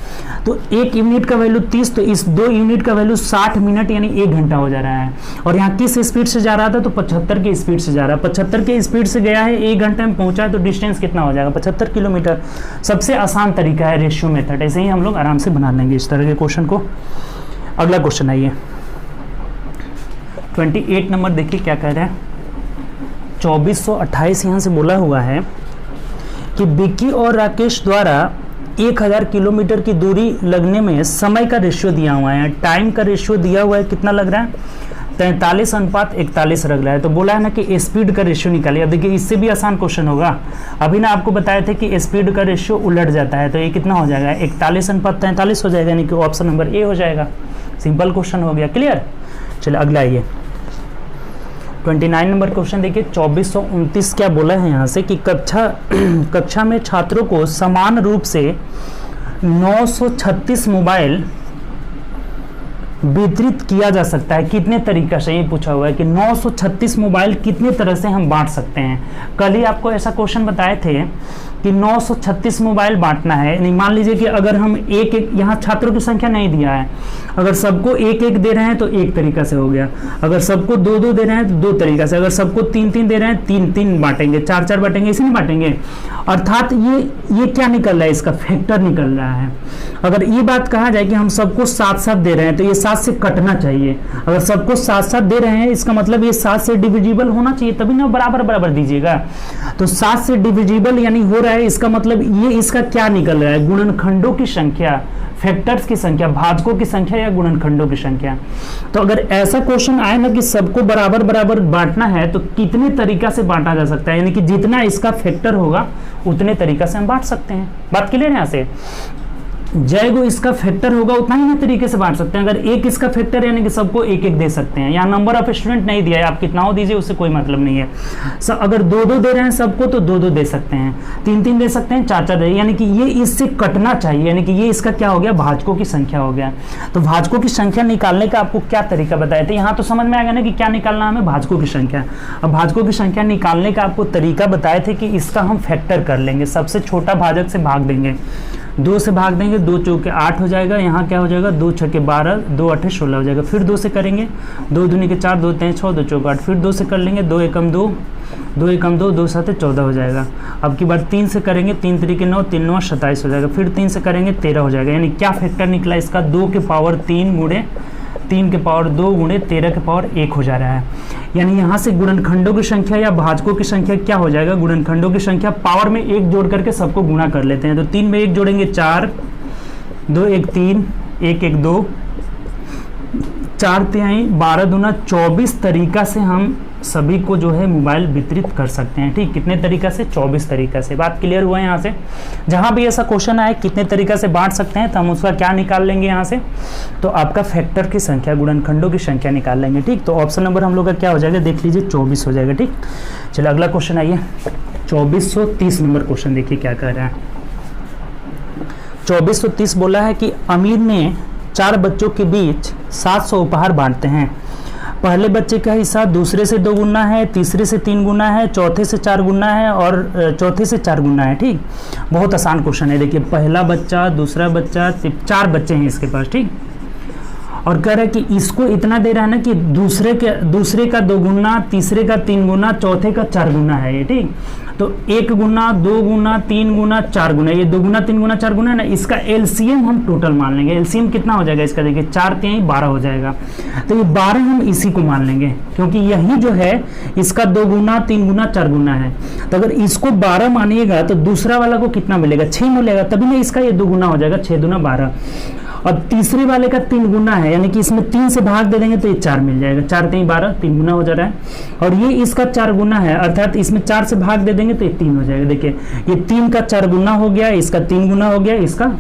तो 1 यूनिट का वैल्यू 30, तो इस 2 यूनिट का वैल्यू 60 मिनट यानी 1 घंटा हो जा रहा है। और यहाँ किस स्पीड से जा रहा था, तो 75 की स्पीड से जा रहा है। 75 के स्पीड से गया है, 1 घंटे में पहुंचा है, तो डिस्टेंस कितना हो जाएगा 75 किलोमीटर। सबसे आसान तरीका है रेशियो मेथड, ऐसे ही हम लोग आराम से बना लेंगे इस तरह के क्वेश्चन को। अगला क्वेश्चन आइए 28 नंबर देखिए क्या कह रहा है। 2428 यहाँ से बोला हुआ है कि विक्की और राकेश द्वारा 1000 किलोमीटर की दूरी लगने में समय का रेशियो दिया हुआ है, टाइम का रेशियो दिया हुआ है, कितना लग रहा है 43 अनुपात 41 लग रहा है। तो बोला है ना कि स्पीड का रेशियो निकालिए। अब देखिए इससे भी आसान क्वेश्चन होगा। अभी ना आपको बताए थे कि स्पीड का रेशियो उलट जाता है, तो ये कितना हो जाएगा 41 अनुपात 43 हो जाएगा, यानी कि ऑप्शन नंबर ए हो जाएगा। सिंपल क्वेश्चन हो गया, क्लियर। चलिए अगला आइए 29 नंबर क्वेश्चन देखिए। 2429 क्या बोला है यहाँ से कि कक्षा में छात्रों को समान रूप से 936 मोबाइल वितरित किया जा सकता है, कितने तरीका से, ये पूछा हुआ है कि 936 मोबाइल कितने तरह से हम बांट सकते हैं। कल ही आपको ऐसा क्वेश्चन बताए थे कि 936 मोबाइल बांटना है। नहीं, मान लीजिए कि अगर हम एक यहाँ छात्रों की संख्या नहीं दिया है, अगर सबको 1-1 दे रहे हैं तो 1 तरीका से हो गया, अगर सबको 2-2 दे रहे हैं तो 2 तरीका से, अगर सबको 3-3 दे रहे हैं 3-3 बांटेंगे, 4-4 बांटेंगे, इसे नहीं बांटेंगे। अर्थात ये क्या निकल रहा है, इसका फैक्टर निकल रहा है। अगर ये बात कहा जाए कि हम सबको 7-7 दे रहे हैं तो ये 7 से कटना चाहिए। अगर सबको 7-7 दे रहे हैं इसका मतलब ये 7 से डिविजिबल होना चाहिए, तभी ना बराबर दीजिएगा। तो 7 से डिविजिबल यानी हो रहा है, इसका मतलब ये इसका क्या निकल रहा है, गुणनखंडों की संख्या, फैक्टर्स की संख्या, भाजकों की संख्या या गुणनखंडों की संख्या। तो अगर ऐसा क्वेश्चन आए ना कि सबको बराबर बांटना है तो कितने तरीका से बांटा जा सकता है, यानी कि जितना इसका फैक्टर होगा उतने तरीका से हम बांट सकते हैं। बात क्लियर है यहाँ से। जयगो इसका फैक्टर होगा उतना ही तरीके से बांट सकते हैं। अगर 1 इसका फैक्टर यानी कि सबको 1-1 दे सकते हैं। यहाँ नंबर ऑफ स्टूडेंट नहीं दिया है, आप कितना हो दीजिए उससे कोई मतलब नहीं है। अगर 2-2 दे रहे हैं सबको तो 2-2 दे सकते हैं, 3-3 दे सकते हैं, 4-4 दे, यानी कि ये इससे कटना चाहिए, यानी कि ये इसका क्या हो गया, भाजकों की संख्या हो गया। तो भाजकों की संख्या निकालने का आपको क्या तरीका बताए थे, यहाँ तो समझ में आ गया ना कि क्या निकालना हमें, भाजकों की संख्या। अब भाजकों की संख्या निकालने का आपको तरीका बताए थे कि इसका हम फैक्टर कर लेंगे, सबसे छोटा भाजक से भाग देंगे। 2 से भाग देंगे, 2 चौके 8 हो जाएगा, यहाँ क्या हो जाएगा 2 छक्के 12, 2 8 16 हो जाएगा। फिर 2 से करेंगे, 2 दूनी के 4, 2 3 6, 2 चौके 8, फिर 2 से कर लेंगे, 2 एकम 2, 2 एकम 2, 2 7 14 हो जाएगा। अब की बार 3 से करेंगे, 3 तरीके 9, 3 9 27 हो जाएगा। फिर 3 से करेंगे 13 हो जाएगा। यानी क्या फैक्टर निकला इसका, 2 के पावर 3 गुणे 3 के पावर 2 गुणे 13 के पावर 1 हो जा रहा है। यानी यहाँ से गुणनखंडों की संख्या या भाजकों की संख्या क्या हो जाएगा, गुणनखंडों की संख्या पावर में 1 जोड़ करके सबको गुणा कर लेते हैं। तो 3 में 1 जोड़ेंगे 4, 2 1 3, 1 1 2, 4 तिहाई 12 दूना 24 तरीका से हम सभी को जो है मोबाइल वितरित कर सकते हैं। ठीक, कितने तरीका से, 24 तरीका से। बात क्लियर हुआ है यहाँ से। जहाँ भी ऐसा क्वेश्चन आए कितने तरीका से बांट सकते हैं, तो हम उसका क्या निकाल लेंगे यहाँ से, तो आपका फैक्टर की संख्या, गुणनखंडों की संख्या निकाल लेंगे। ठीक, तो ऑप्शन नंबर हम लोग का क्या हो जाएगा, देख लीजिए 24 हो जाएगा। ठीक, चलो अगला क्वेश्चन आइए, 2430 नंबर क्वेश्चन देखिए क्या कह रहा है। 2430 बोला है कि अमीर ने 4 बच्चों के बीच 700 उपहार बांटते हैं। पहले बच्चे का हिस्सा दूसरे से 2 गुना है, तीसरे से 3 गुना है, चौथे से 4 गुना है और चौथे से 4 गुना है। ठीक, बहुत आसान क्वेश्चन है। देखिए पहला बच्चा, दूसरा बच्चा, 4 बच्चे हैं इसके पास। ठीक, और कह रहा है कि इसको इतना दे रहा है ना कि दूसरे का 2 गुना, तीसरे का 3 गुना, चौथे का 4 गुना है ये। ठीक, तो 1 गुना, 2 गुना, 3 गुना, 4 गुना, ये 2 गुना, 3 गुना, 4 गुना है ना, इसका एलसीएम हम टोटल मान लेंगे। एलसीएम कितना हो जाएगा इसका, देखिए 4 तिहाई 12 हो जाएगा। तो ये 12 हम इसी को मान लेंगे, क्योंकि यही जो है इसका 2 गुना, 3 गुना, 4 गुना है। तो अगर इसको 12 मानिएगा तो दूसरा वाला को कितना मिलेगा, 6 मिलेगा, तभी ना इसका ये 2 गुना हो जाएगा, 6 दूना 12। और तीसरे वाले का 3 गुना है, यानी कि इसमें 3 से भाग दे देंगे तो ये 4 मिल जाएगा, 4 3 12, 3 गुना हो जा रहा है। और ये इसका 4 गुना है, अर्थात इसमें 4 से भाग दे देंगे तो ये 3 हो जाएगा। देखिए ये 3 का 4 गुना हो गया, इसका 3 गुना हो गया, इसका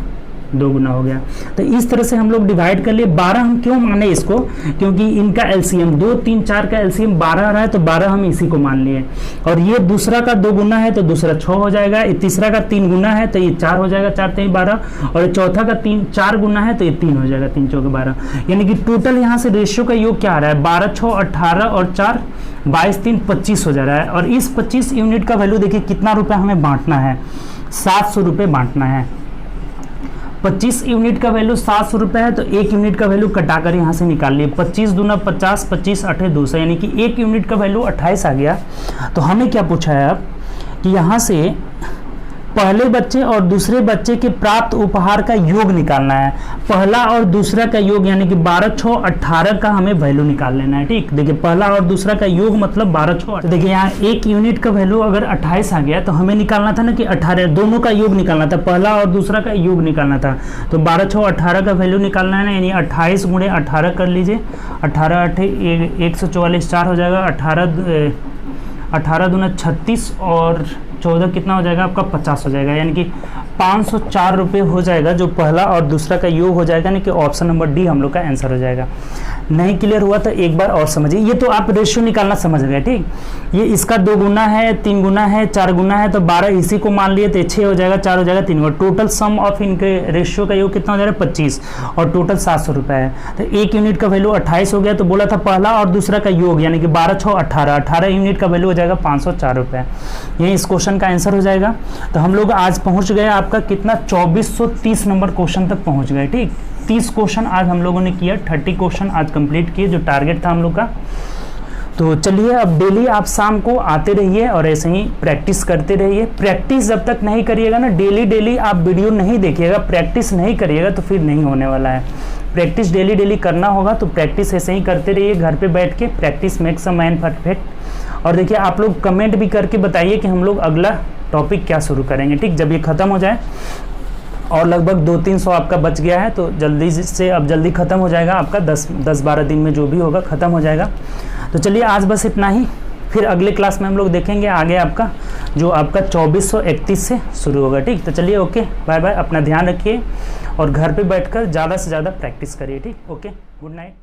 2 गुना हो गया। तो इस तरह से हम लोग डिवाइड कर लिए। 12 हम क्यों माने इसको, क्योंकि इनका एलसीएम 2 3 4 का एलसीएम 12 रहा है, तो 12 हम इसी को मान लिए। और ये दूसरा का 2 गुना है तो दूसरा 6 हो जाएगा, तीसरा का 3 गुना है तो ये 4 हो जाएगा, 4 3 12, और चौथा का 4 गुना है तो ये 3 हो जाएगा, 3 चौके 12। यानी कि टोटल यहाँ से रेशियो का योग क्या आ रहा है, 12 6 18 और 4 22 3 25 हो जा रहा है। और इस 25 यूनिट का वैल्यू देखिए कितना रुपया हमें बांटना है, 700 रुपये बांटना है। 25 यूनिट का वैल्यू 700 रुपये है, तो 1 यूनिट का वैल्यू कटाकर यहाँ से निकाल लिए। 25 दूना 50, 25 8 200, यानी कि 1 यूनिट का वैल्यू 28 आ गया। तो हमें क्या पूछा है अब कि यहाँ से पहले बच्चे और दूसरे बच्चे के प्राप्त उपहार का योग निकालना है। पहला और दूसरा का योग यानी कि 12 6 18 का हमें वैल्यू निकाल लेना है। ठीक, देखिए पहला और दूसरा का योग मतलब 12 6। तो देखिए यहाँ 1 यूनिट का वैल्यू अगर 28 आ गया तो हमें निकालना था ना कि 18, दोनों का योग निकालना था, पहला और दूसरा का योग निकालना था। तो 12 6 18 का वैल्यू निकालना है ना, यानी 28 गुणे 18 कर लीजिए। 18 8 144 4 हो जाएगा, 18 दूना 36 और 14 कितना हो जाएगा आपका 50 हो जाएगा, यानी कि 504 रुपये हो जाएगा, जो पहला और दूसरा का योग हो जाएगा। यानी कि ऑप्शन नंबर डी हम लोग का आंसर हो जाएगा। नहीं क्लियर हुआ तो एक बार और समझिए। ये तो आप रेशियो निकालना समझ गए। ठीक, ये इसका 2 गुना है, 3 गुना है, 4 गुना है, तो 12 इसी को मान लिए तो 6 हो जाएगा, 4 हो जाएगा, 3 होगा। टोटल सम ऑफ इनके रेशियो का योग कितना हो जाएगा 25, और टोटल 700 रुपये है। तो 1 यूनिट का वैल्यू 28 हो गया। तो बोला था पहला और दूसरा का योग यानी कि 12 6 18, 18 यूनिट का वैल्यू हो जाएगा 504 रुपये। यही इस क्वेश्चन का आंसर हो जाएगा। तो हम लोग आज पहुंच गए आपका कितना 2430 नंबर क्वेश्चन तक पहुंच गए। ठीक, 30 क्वेश्चन आज हम लोगों ने किया, 30 क्वेश्चन आज कंप्लीट किए जो टारगेट था हम लोग का। तो चलिए अब डेली आप शाम को आते रहिए और ऐसे ही प्रैक्टिस करते रहिए। प्रैक्टिस जब तक नहीं करिएगा ना, डेली आप वीडियो नहीं देखिएगा, प्रैक्टिस नहीं करिएगा तो फिर नहीं होने वाला है। प्रैक्टिस डेली करना होगा। तो प्रैक्टिस ऐसे ही करते रहिए घर पे बैठ के। Practice makes a man perfect. और देखिए आप लोग कमेंट भी करके बताइए कि हम लोग अगला टॉपिक क्या शुरू करेंगे। ठीक, जब ये ख़त्म हो जाए और लगभग 200-300 आपका बच गया है तो जल्दी से अब जल्दी ख़त्म हो जाएगा आपका, 10-12 दिन में जो भी होगा ख़त्म हो जाएगा। तो चलिए आज बस इतना ही, फिर अगले क्लास में हम लोग देखेंगे आगे आपका जो आपका 2431 से शुरू होगा। ठीक, तो चलिए ओके बाय बाय, अपना ध्यान रखिए और घर पे बैठकर ज़्यादा से ज़्यादा प्रैक्टिस करिए। ठीक, ओके, गुड नाइट।